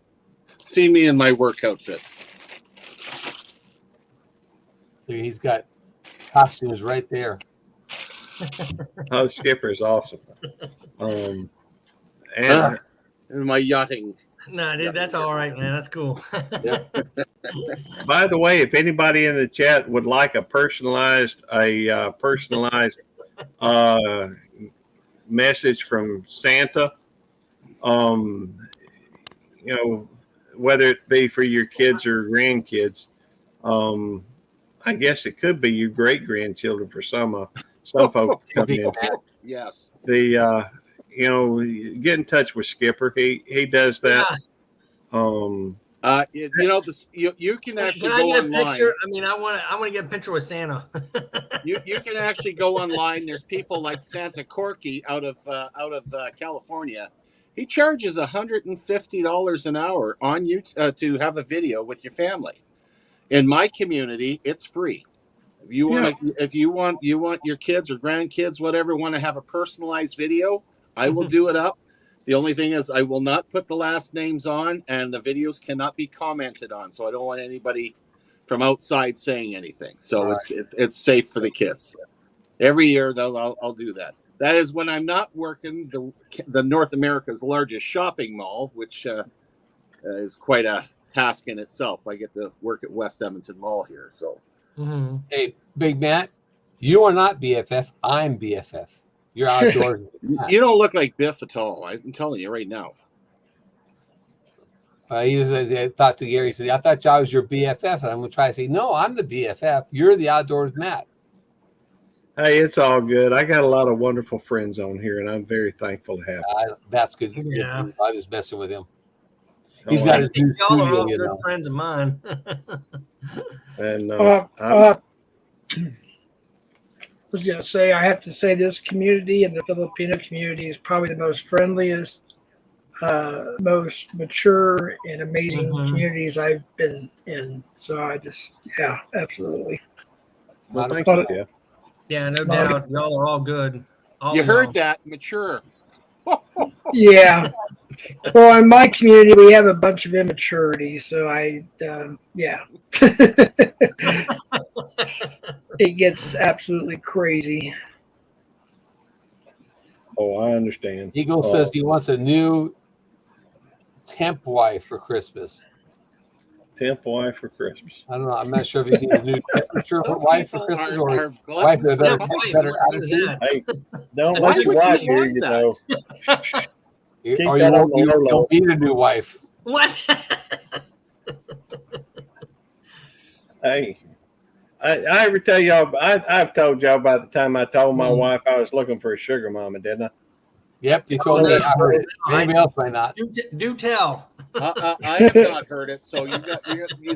See me in my work outfit. He's got costumes right there. Oh, Skipper's awesome. And In my yachting. No, dude, that's all right, man. That's cool. by the way, if anybody in the chat would like a personalized message from Santa, you know, whether it be for your kids or grandkids, I guess it could be your great grandchildren for some folks coming in. Yes. You know, get in touch with Skipper. He does that. Yeah. You know, you can actually Can I go get a online. picture? I mean, I want to get a picture with Santa. You can actually go online. There's people like Santa Corky out of California. He charges $150 an hour on you to have a video with your family. In my community, it's free. If you want your kids or grandkids, whatever, want to have a personalized video, I will do it up. The only thing is, I will not put the last names on, and the videos cannot be commented on. So I don't want anybody from outside saying anything. So Right. it's safe for the kids. Every year, though, I'll do that. That is when I'm not working the North America's largest shopping mall, which is quite a task in itself. I get to work at West Edmonton Mall here. So Mm-hmm. Hey, Big Matt, you are not BFF. I'm BFF. You're outdoors. you don't look like Biff at all. I'm telling you right now. He thought to Gary, he said, I thought I was your BFF. And I'm going to try to say, no, I'm the BFF. You're the outdoors Matt. Hey, it's all good. I got a lot of wonderful friends on here, and I'm very thankful to have. That's good. Yeah. I was messing with him. He's Oh, got his new Y'all are studio, all you good know. friends of mine. And I was going to say, I have to say this community and the Filipino community is probably the most friendliest, most mature and amazing communities I've been in. So I just, yeah, absolutely. well, thanks, But- Jeff. Yeah, no doubt. Y'all are all good. All You of heard y'all. that? Mature. Yeah. Well, in my community, we have a bunch of immaturity. So yeah. It gets absolutely crazy. Oh, I understand. Eagle says he wants a new temp wife for Christmas. Temp wife for Christmas. I don't know. I'm not sure if he needs a new temperature Some wife for people Christmas are or gluttons. wife with a better, Temp wife, better what is attitude. that? Hey, don't Why let your would you wife hear want you that? though. Or that on the low low. you'll need a new wife. What? Hey, I ever tell y'all? I've told y'all by the time I told my wife I was looking for a sugar mama, didn't I? Yep, you told me. I heard it. Anybody else might not. Do tell. I have not heard it. So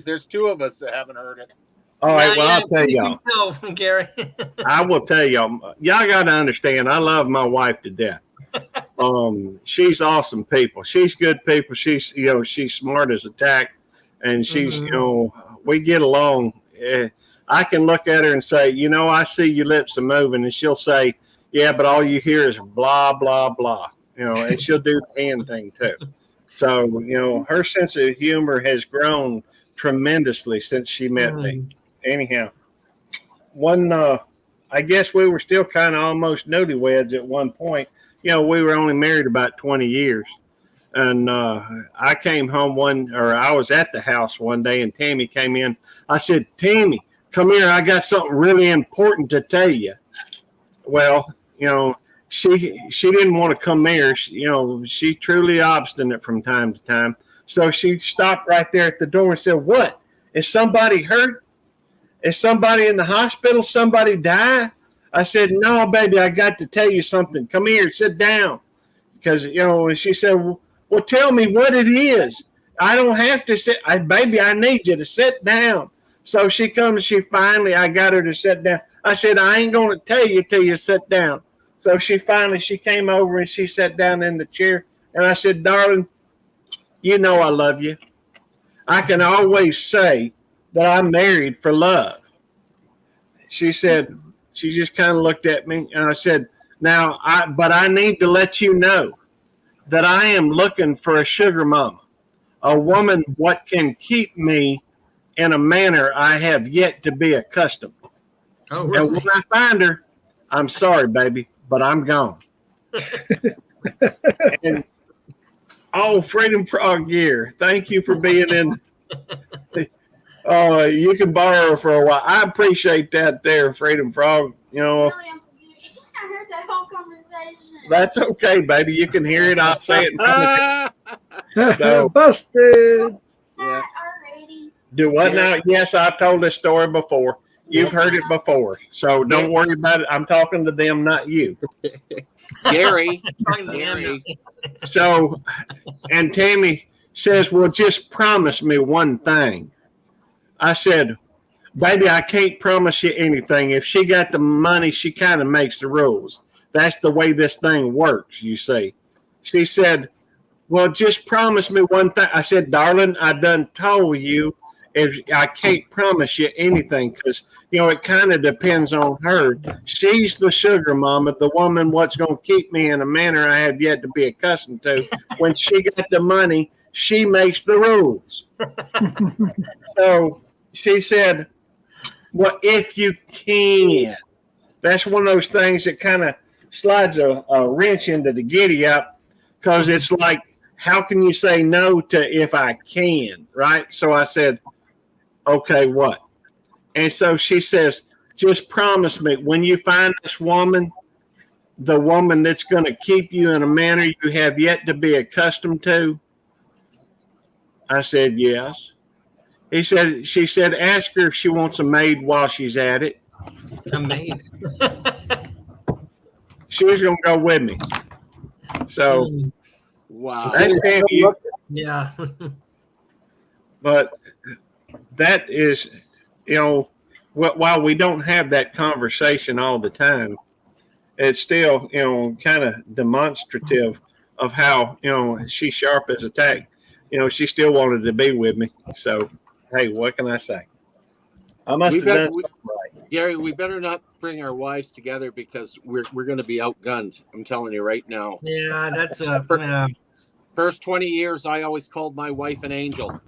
there's two of us that haven't heard it. All right, well, I'll tell please y'all. do tell, Gary. I will tell y'all. Y'all got to understand. I love my wife to death. She's awesome people. She's good people. She's she's smart as a tack, and she's we get along. I can look at her and say, I see your lips are moving, and she'll say, yeah, but all you hear is blah blah blah. And she'll do the hand thing too. So her sense of humor has grown tremendously since she met me. Anyhow, I guess we were still kind of almost newlyweds at one point. We were only married about 20 years. And I came home I was at the house one day and Tammy came in. I said, Tammy, come here. I got something really important to tell you. Well, she didn't want to come there. She's truly obstinate from time to time. So she stopped right there at the door and said, what? Is somebody hurt? Is somebody in the hospital? Somebody died? I said, no, baby, I got to tell you something. Come here, sit down. because and she said, "Well, tell me what it is. I don't have to sit. Baby, I need you to sit down." So she comes. I got her to sit down. I said, "I ain't going to tell you till you sit down." So she came over and she sat down in the chair. And I said, "Darling, you know I love you. I can always say that I'm married for love." She just kind of looked at me, and I said, but I need to let you know that I am looking for a sugar mama, a woman what can keep me in a manner I have yet to be accustomed. Oh, And really? when I find her, I'm sorry, baby, but I'm gone. And Freedom Frog Gear, thank you for being in. You can borrow her for a while. I appreciate that there, Freedom Frog. Really, I heard that whole conversation. That's okay, baby. You can hear it. I'll say it in front of So- Busted. Yeah. Already. Do what now? Yes, I've told this story before. You've heard it before. So don't worry about it. I'm talking to them, not you. Gary, Talking to them. Gary, So, and Tammy says, "Well, just promise me one thing." I said, "Baby, I can't promise you anything. If she got the money, she kind of makes the rules. That's the way this thing works, you see." She said, "Well, just promise me one thing." I said, "Darling, I done told you if I can't promise you anything because, it kind of depends on her. She's the sugar mama, the woman what's going to keep me in a manner I have yet to be accustomed to. When she got the money, she makes the rules." So she said, "Well, if you can." That's one of those things that kind of slides a wrench into the giddy up because it's like, how can you say no to if I can, right? So I said, "Okay, what?" And so she says, "Just promise me when you find this woman, the woman that's going to keep you in a manner you have yet to be accustomed to." I said, "Yes." She said, "Ask her if she wants a maid while she's at it." A maid. She was going to go with me. So wow. that's Tammy. Yeah. But that is, while we don't have that conversation all the time, it's still, kind of demonstrative of how, she's sharp as a tack. She still wanted to be with me. So, hey, what can I say? I must have done something right. Gary, we better not bring our wives together because we're going to be outgunned. I'm telling you right now. Yeah, that's First 20 years, I always called my wife an angel.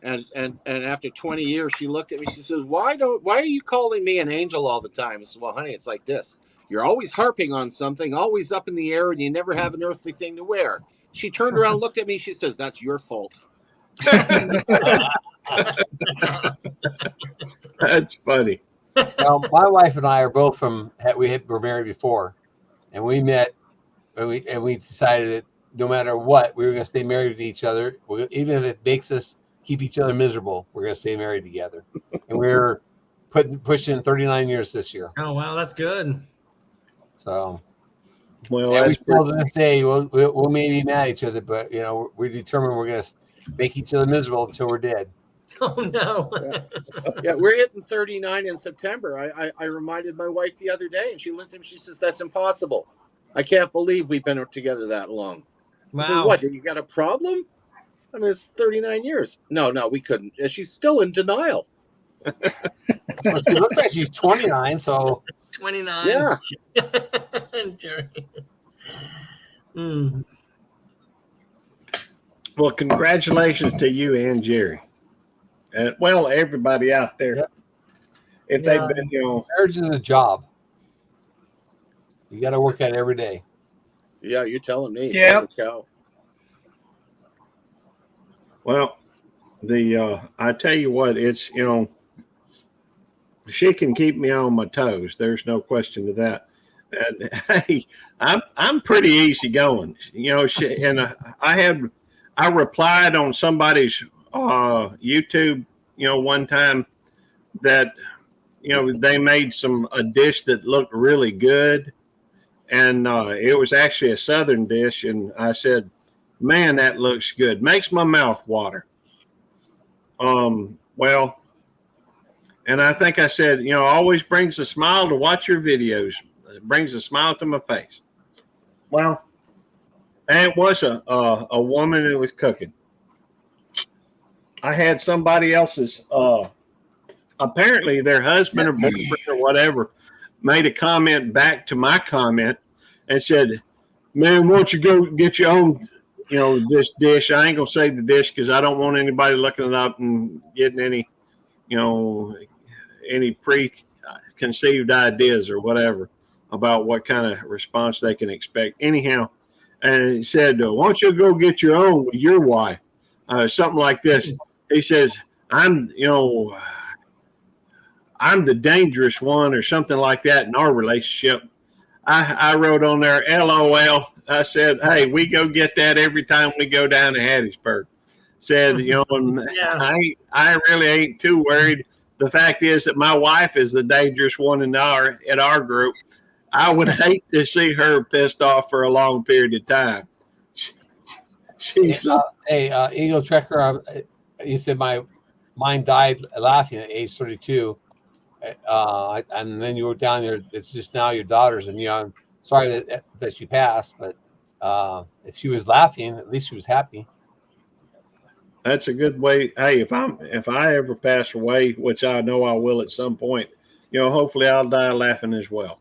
And after 20 years, she looked at me. She says, why are you calling me an angel all the time?" I said, "Well, honey, it's like this. You're always harping on something, always up in the air, and you never have an earthly thing to wear." She turned around, looked at me. She says, "That's your fault." That's funny. Well, my wife and I are both were married before, and we met, and we decided that no matter what, we were going to stay married to each other. Even if it makes us keep each other miserable, we're going to stay married together. And we're pushing 39 years this year. Oh wow, that's good. So, Well, and we that's still to this day we'll maybe mad at each other, but we're determined we're going to make each other miserable until we're dead. Oh no. Yeah, we're hitting 39 in September. I reminded my wife the other day, and she looked at me. She says, "That's impossible. I can't believe we've been together that long." I said, Wow. "What? You got a problem?" I mean, it's 39 years. No, we couldn't. And she's still in denial. Well, she looks like she's 29, so 29. Yeah. Jerry. Mm. Well, congratulations to you and Jerry. And everybody out there. Yep. If Yeah. they've been, marriage is a job. You got to work at it every day. Yeah, you're telling me. Yeah. Holy cow. well, I tell you what, it's, she can keep me on my toes. There's no question to that. And hey, I'm pretty easy going, I replied on somebody's YouTube, one time that, they made a dish that looked really good. and it was actually a Southern dish. And I said, "Man, that looks good. Makes my mouth water." Well, and I think I said, always brings a smile to watch your videos. It brings a smile to my face. Well, and it was a woman that was cooking. I had somebody else's, apparently their husband or boyfriend or whatever, made a comment back to my comment and said, "Man, why don't you go get your own, this dish?" I ain't gonna say the dish because I don't want anybody looking it up and getting any, any preconceived ideas or whatever about what kind of response they can expect. Anyhow, and he said, "Why don't you go get your own with your wife?" Something like this. He says, I'm the dangerous one or something like that in our relationship. I wrote on there, LOL. I said, "Hey, we go get that every time we go down to Hattiesburg." Said, I really ain't too worried. The fact is that my wife is the dangerous one in our group. I would hate to see her pissed off for a long period of time. She's Eagle Trekker, you said mine died laughing at age 32. And then you were down there. It's just now your daughter's, and I'm sorry that she passed, but if she was laughing, at least she was happy. That's a good way. Hey, if I ever pass away, which I know I will at some point, hopefully I'll die laughing as well.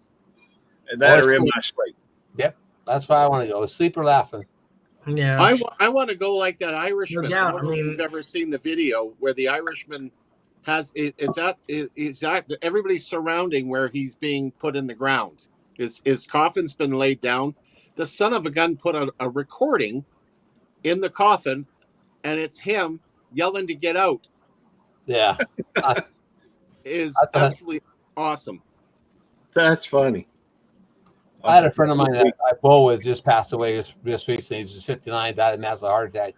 That or in my sleep. Yep, that's why I want to go. Sleep or laughing. Yeah, I want to go like that Irishman. No I doubt. don't know if you've ever seen the video where the Irishman has it's at everybody's surrounding where he's being put in the ground. His coffin's been laid down. The son of a gun put a recording in the coffin, and it's him yelling to get out. Yeah, is absolutely awesome. That's funny. I had a friend of mine that I bowl with just passed away just recently. He's just 59, died of massive heart attack.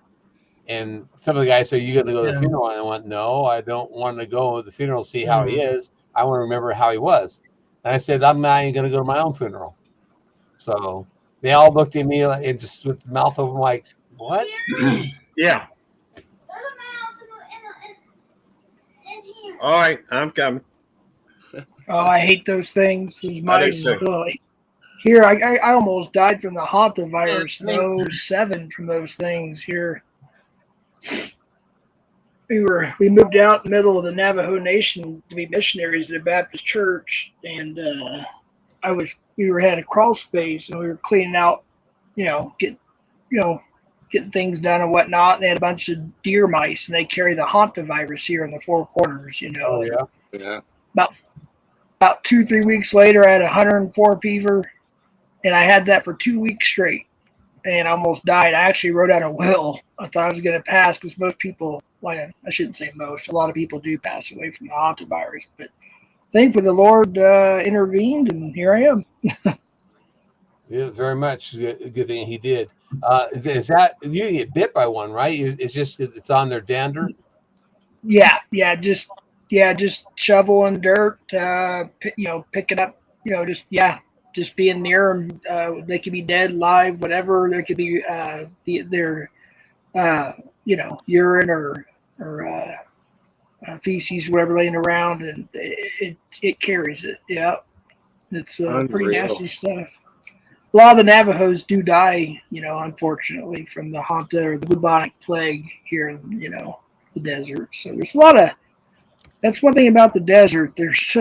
And some of the guys said, "You got to go to the funeral." And I went, "No, I don't want to go to the funeral, see how he is. I want to remember how he was." And I said, "I'm not even going to go to my own funeral." So they all looked at me like, just with the mouth open, like, "What?" Yeah. There's a mouse in here. All right, I'm coming. Oh, I hate those things. Those mice. too. Ugh. Here, I almost died from the hantavirus in 07 from those things here. We moved out in the middle of the Navajo Nation to be missionaries at a Baptist church, and we had a crawl space, and we were cleaning out, getting things done and whatnot. And they had a bunch of deer mice, and they carry the hantavirus here in the Four Corners. Oh yeah. Yeah. About 2-3 weeks later, I had 104 fever, and I had that for 2 weeks straight, and I almost died. I actually wrote out a will. I thought I was going to pass because most people, I shouldn't say most, a lot of people do pass away from the hantavirus, but thankfully the Lord intervened, and here I am. Yeah, very much. Good thing he did. Is that you didn't get bit by one, right? It's on their dander. Yeah, just shoveling dirt, picking up, just being near them. They could be dead, live, whatever. There could be their urine or feces, whatever, laying around, and it carries it. Yeah, it's pretty nasty stuff. A lot of the Navajos do die, unfortunately, from the Hanta or the bubonic plague here in, the desert. So there's a lot of. That's one thing about the desert. There's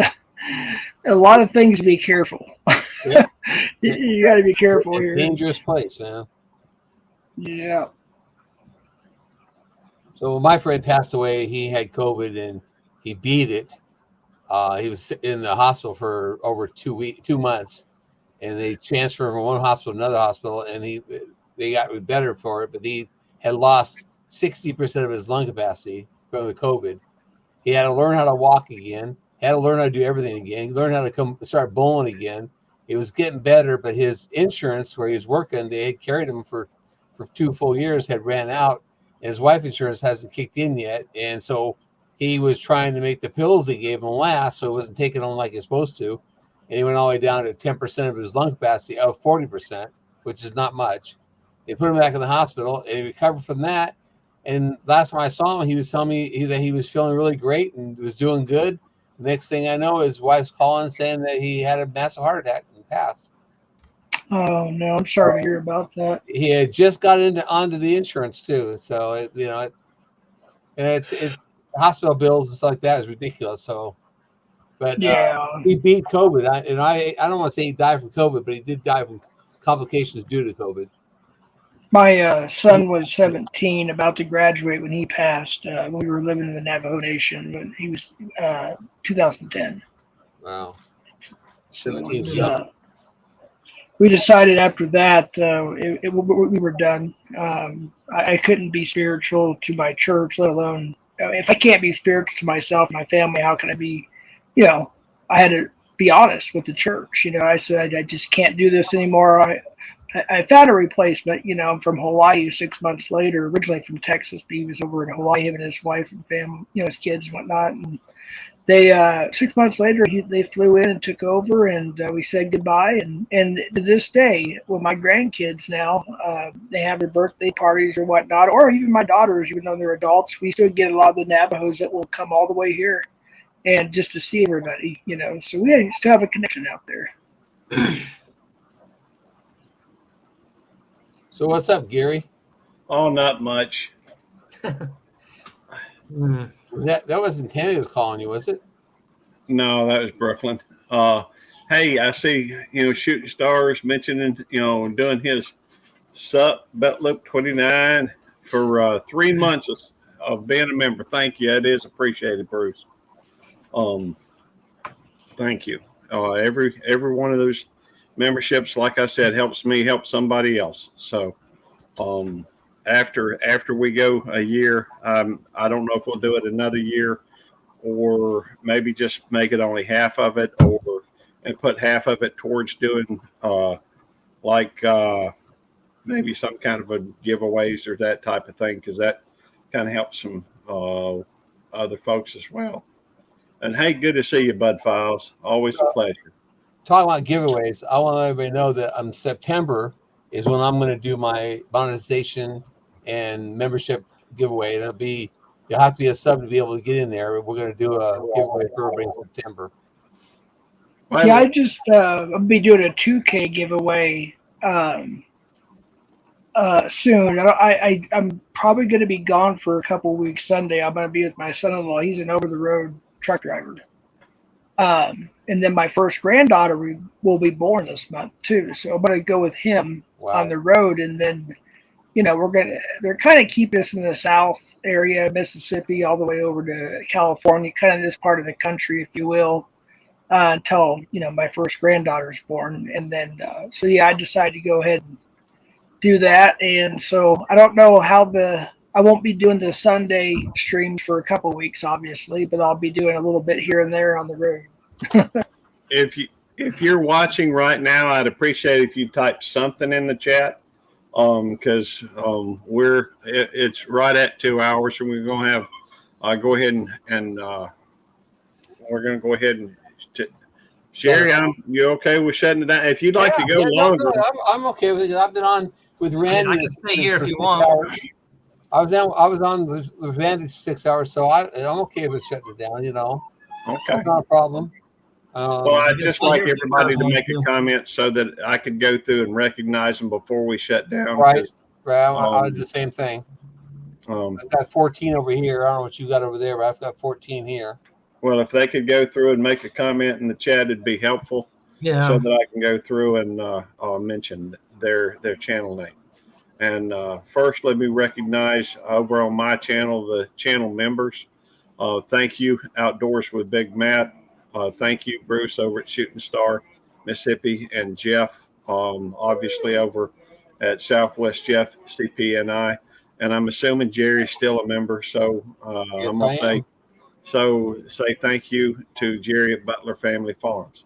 a lot of things to be careful. Yeah. You got to be careful here. Dangerous place, man. Yeah. So when my friend passed away, he had COVID and he beat it. He was in the hospital for over 2 months, and they transferred him from one hospital to another hospital, and they got better for it, but he had lost 60% of his lung capacity from the COVID. He had to learn how to walk again, had to learn how to do everything again. He learned how to start bowling again. It was getting better, but his insurance where he was working, they had carried him for 2 full years, had ran out, and his wife insurance hasn't kicked in yet. And so he was trying to make the pills they gave him last, so it wasn't taking on like it's supposed to. and he went all the way down to 10% of his lung capacity of 40%, which is not much. They put him back in the hospital, and he recovered from that. And last time I saw him, he was telling me that he was feeling really great and was doing good. The next thing I know, his wife's calling saying that he had a massive heart attack and passed. Oh no, I'm sorry to hear about that. He had just got onto the insurance too, so hospital bills and stuff like that is ridiculous. So, but Yeah. he beat COVID. I don't want to say he died from COVID, but he did die from complications due to COVID. My son was 17, about to graduate when he passed. We were living in the Navajo Nation when he was 2010. Wow. 17. We decided after that we were done. I couldn't be spiritual to my church, let alone if I can't be spiritual to myself and my family, how can I be? I had to be honest with the church. I said I just can't do this anymore. I found a replacement. I'm from Hawaii 6 months later, originally from Texas, but he was over in Hawaii, him and his wife and family, his kids and whatnot. And they 6 months later, they flew in and took over, and we said goodbye. And to this day, with my grandkids now, they have their birthday parties or whatnot, or even my daughters, even though they're adults, we still get a lot of the Navajos that will come all the way here, and just to see everybody, So we still have a connection out there. So what's up, Gary? Oh, not much. That wasn't Tammy was calling you, was it? No, that was Brooklyn. Hey, I see, Shooting Stars mentioning, doing his SUP Belt Loop 29 for 3 months of being a member. Thank you. It is appreciated, Bruce. Thank you. Every one of those memberships, like I said, helps me help somebody else. So after we go a year, I don't know if we'll do it another year, or maybe just make it only half of it, and put half of it towards doing maybe some kind of a giveaways or that type of thing, because that kind of helps some other folks as well. And hey, good to see you, Bud Files. Always a pleasure. Talking about giveaways, I want to let everybody know that September is when I'm going to do my monetization and membership giveaway. It'll be, you'll have to be a sub to be able to get in there. We're going to do a giveaway for everybody in September. Yeah, I'll be doing a 2K giveaway soon. I'm probably going to be gone for a couple weeks Sunday. I'm going to be with my son-in-law. He's an over-the-road truck driver. And then my first granddaughter will be born this month too. So I'm going to go with him on the road. And then, they're kind of keeping us in the South area, Mississippi, all the way over to California, kind of this part of the country, if you will, until, my first granddaughter's born. And then, I decided to go ahead and do that. And so I don't know I won't be doing the Sunday streams for a couple of weeks, obviously, but I'll be doing a little bit here and there on the road. If you're watching right now, I'd appreciate if you type something in the chat, because it's right at 2 hours, and we're going to have go ahead and we're going to go ahead and Sherry, you okay with shutting it down? If you'd like to go longer, no, I'm okay with it. I've been on with Randy. I can stay here if you want. I was on with Randy 6 hours, so I'm okay with shutting it down. Okay, that's not a problem. Well, I'd just like everybody to make a comment so that I could go through and recognize them before we shut down. Right. I'll do the same thing. I've got 14 over here. I don't know what you got over there, but I've got 14 here. Well, if they could go through and make a comment in the chat, it'd be helpful. Yeah. So that I can go through and mention their channel name. And first, let me recognize over on my channel, the channel members. Thank you, Outdoors with Big Matt. Thank you, Bruce, over at Shooting Star, Mississippi, and Jeff, obviously over at Southwest Jeff, CPNI. And I'm assuming Jerry's still a member. So Yes, I'm going to say thank you to Jerry at Butler Family Farms.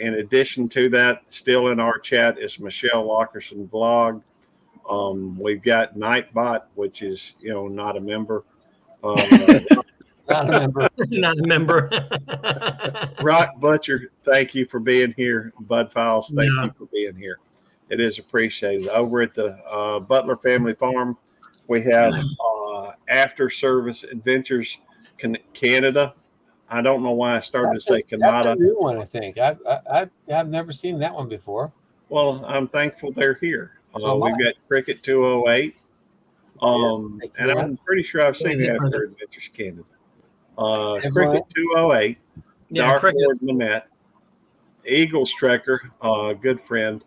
In addition to that, still in our chat is Michelle Lockerson Vlog. We've got Nightbot, which is, not a member. Not Not a member. Not a member. Rock Butcher, thank you for being here. Bud Files, thank Yeah. you for being here. It is appreciated. Over at the Butler Family Farm, we have After Service Adventures Canada. I don't know why I started to say That's Canada. a new one, I think. I've never seen that one before. Well, I'm thankful they're here. So am We've I. got Cricket 208. Yes, thank And I'm pretty sure I've seen Yeah, After Adventures Canada. Everyone- Cricket 208. Yeah, Dark Cricket. Lord Manette, Eagles Trekker, good friend.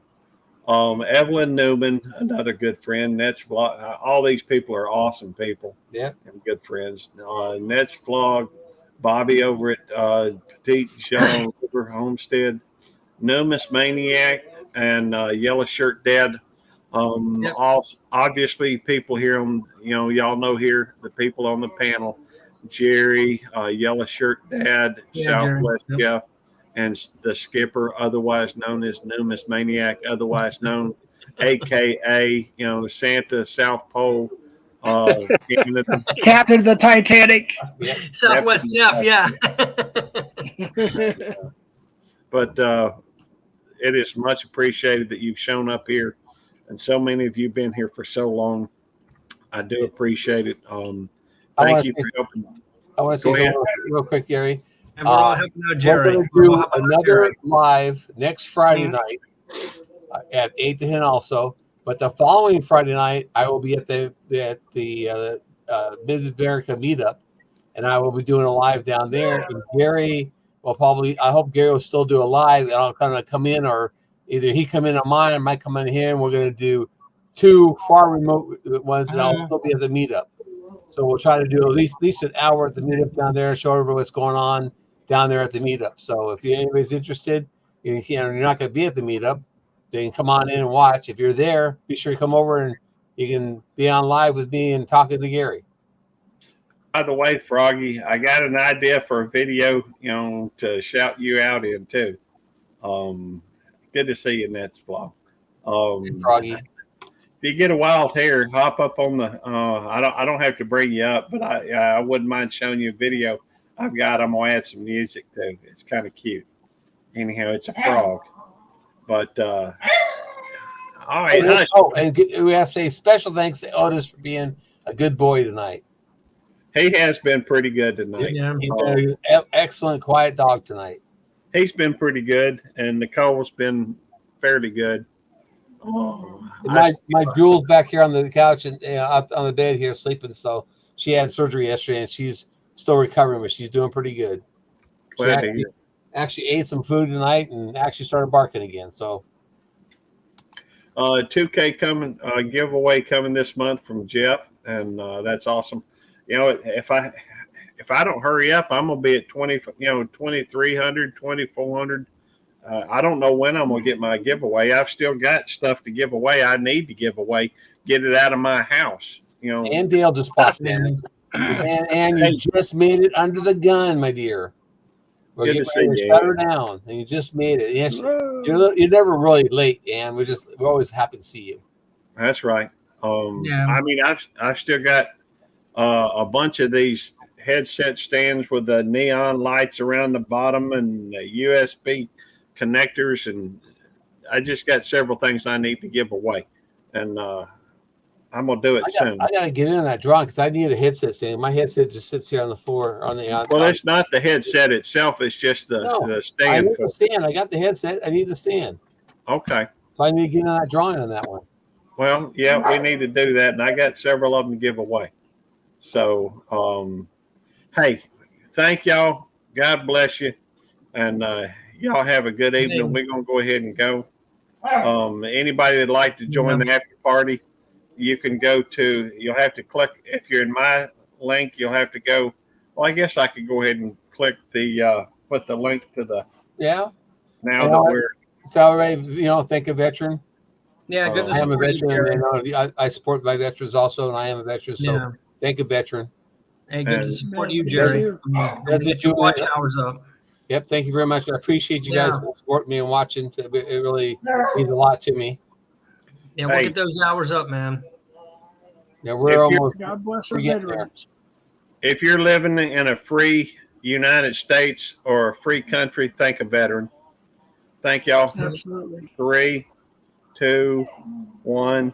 Evelyn Newman, another good friend. Nets Vlog, all these people are awesome people. Yeah. And good friends. Nets Vlog, Bobby over at Petite Jean River Homestead, Numus Maniac, and Yellow Shirt Dad. Yep. All obviously people here on, y'all know here the people on the panel. Jerry, Yellow Shirt Dad, Yeah, Jerry. Southwest Yep. Jeff, and the skipper, otherwise known as Numus Maniac, otherwise known, AKA, Santa South Pole, Canada. Captain of the Titanic. Southwest Jeff, yeah. But it is much appreciated that you've shown up here, and so many of you have been here for so long. I do appreciate it. Thank you for helping. I want to Go say ahead. something real quick, Gary. And we're all helping out Jerry. We're We're all going to do helping out another Jerry. live next Friday Mhm. night at 8 to 10 also. But the following Friday night, I will be at the Mid-America meetup, and I will be doing a live down there. And Gary will probably, I hope Gary will still do a live, and I'll kind of come in, or either he come in on mine, I might come in here, and we're going to do 2 far remote ones, and I'll still be at the meetup. So we'll try to do at least an hour at the meetup down there and show everybody what's going on down there at the meetup. So if anybody's interested, you're not going to be at the meetup, then you can come on in and watch. If you're there, be sure to come over and you can be on live with me and talking to Gary. By the way, Froggy, I got an idea for a video, to shout you out in too. Good to see you, Nets Vlog. Froggy. If you get a wild hair, hop up on the. I don't have to bring you up, but I wouldn't mind showing you a video I've got. I'm gonna add some music too. It's kind of cute. Anyhow, it's a frog. But all right. Hush. And we have to say special thanks to Otis for being a good boy tonight. He has been pretty good tonight. Yeah. He's been an excellent, quiet dog tonight. He's been pretty good, and Nicole's been fairly good. My Jules back here on the couch and up on the bed here sleeping. So she had surgery yesterday and she's still recovering, but she's doing pretty good. She Glad to hear. actually ate some food tonight and actually started barking again. So 2K coming giveaway coming this month from Jeff, and that's awesome. If I don't hurry up, I'm gonna be at 2,300, 2,400. I don't know when I'm gonna get my giveaway. I've still got stuff to give away. I need to give away, get it out of my house. and Dale just popped in, and you just made it under the gun, my dear. We're Good to getting ready see to you. shut her down, and you just made it. Yes, you're never really late, and we're always happy to see you. That's right. Yeah. I mean, I've still got a bunch of these headset stands with the neon lights around the bottom and USB connectors, and I just got several things I need to give away, and I'm gonna do it soon. I gotta get in that drawing because I need a headset stand. My headset just sits here on the floor on the Well, it's not the headset itself; it's just the I stand. need the stand. I got the headset. I need the stand. Okay. So I need to get in that drawing on that one. Well, yeah, we need to do that, and I got several of them to give away. So, hey, thank y'all. God bless you, and y'all have a good evening. We're gonna go ahead and go. Anybody that'd like to join the after party, you can go to. You'll have to click if you're in my link. You'll have to go. Well, I guess I could go ahead and click the put the link to the. Yeah. Now that we're. So already, thank a veteran. Yeah, good to I am a support you, veteran, Gary. and I support my veterans also, and I am a veteran. So Yeah. thank a veteran. Hey, good to And- support you, Jerry. That's Get your watch hours up. Yep. Thank you very much. I appreciate you guys Yeah. supporting me and watching. It really means a lot to me. Yeah, we'll Hey. get those hours up, man. Yeah, we're If you're- almost. God bless We're our getting there. veterans. if you're living in a free United States or a free country, thank a veteran. Thank y'all. Absolutely. 3, 2, 1.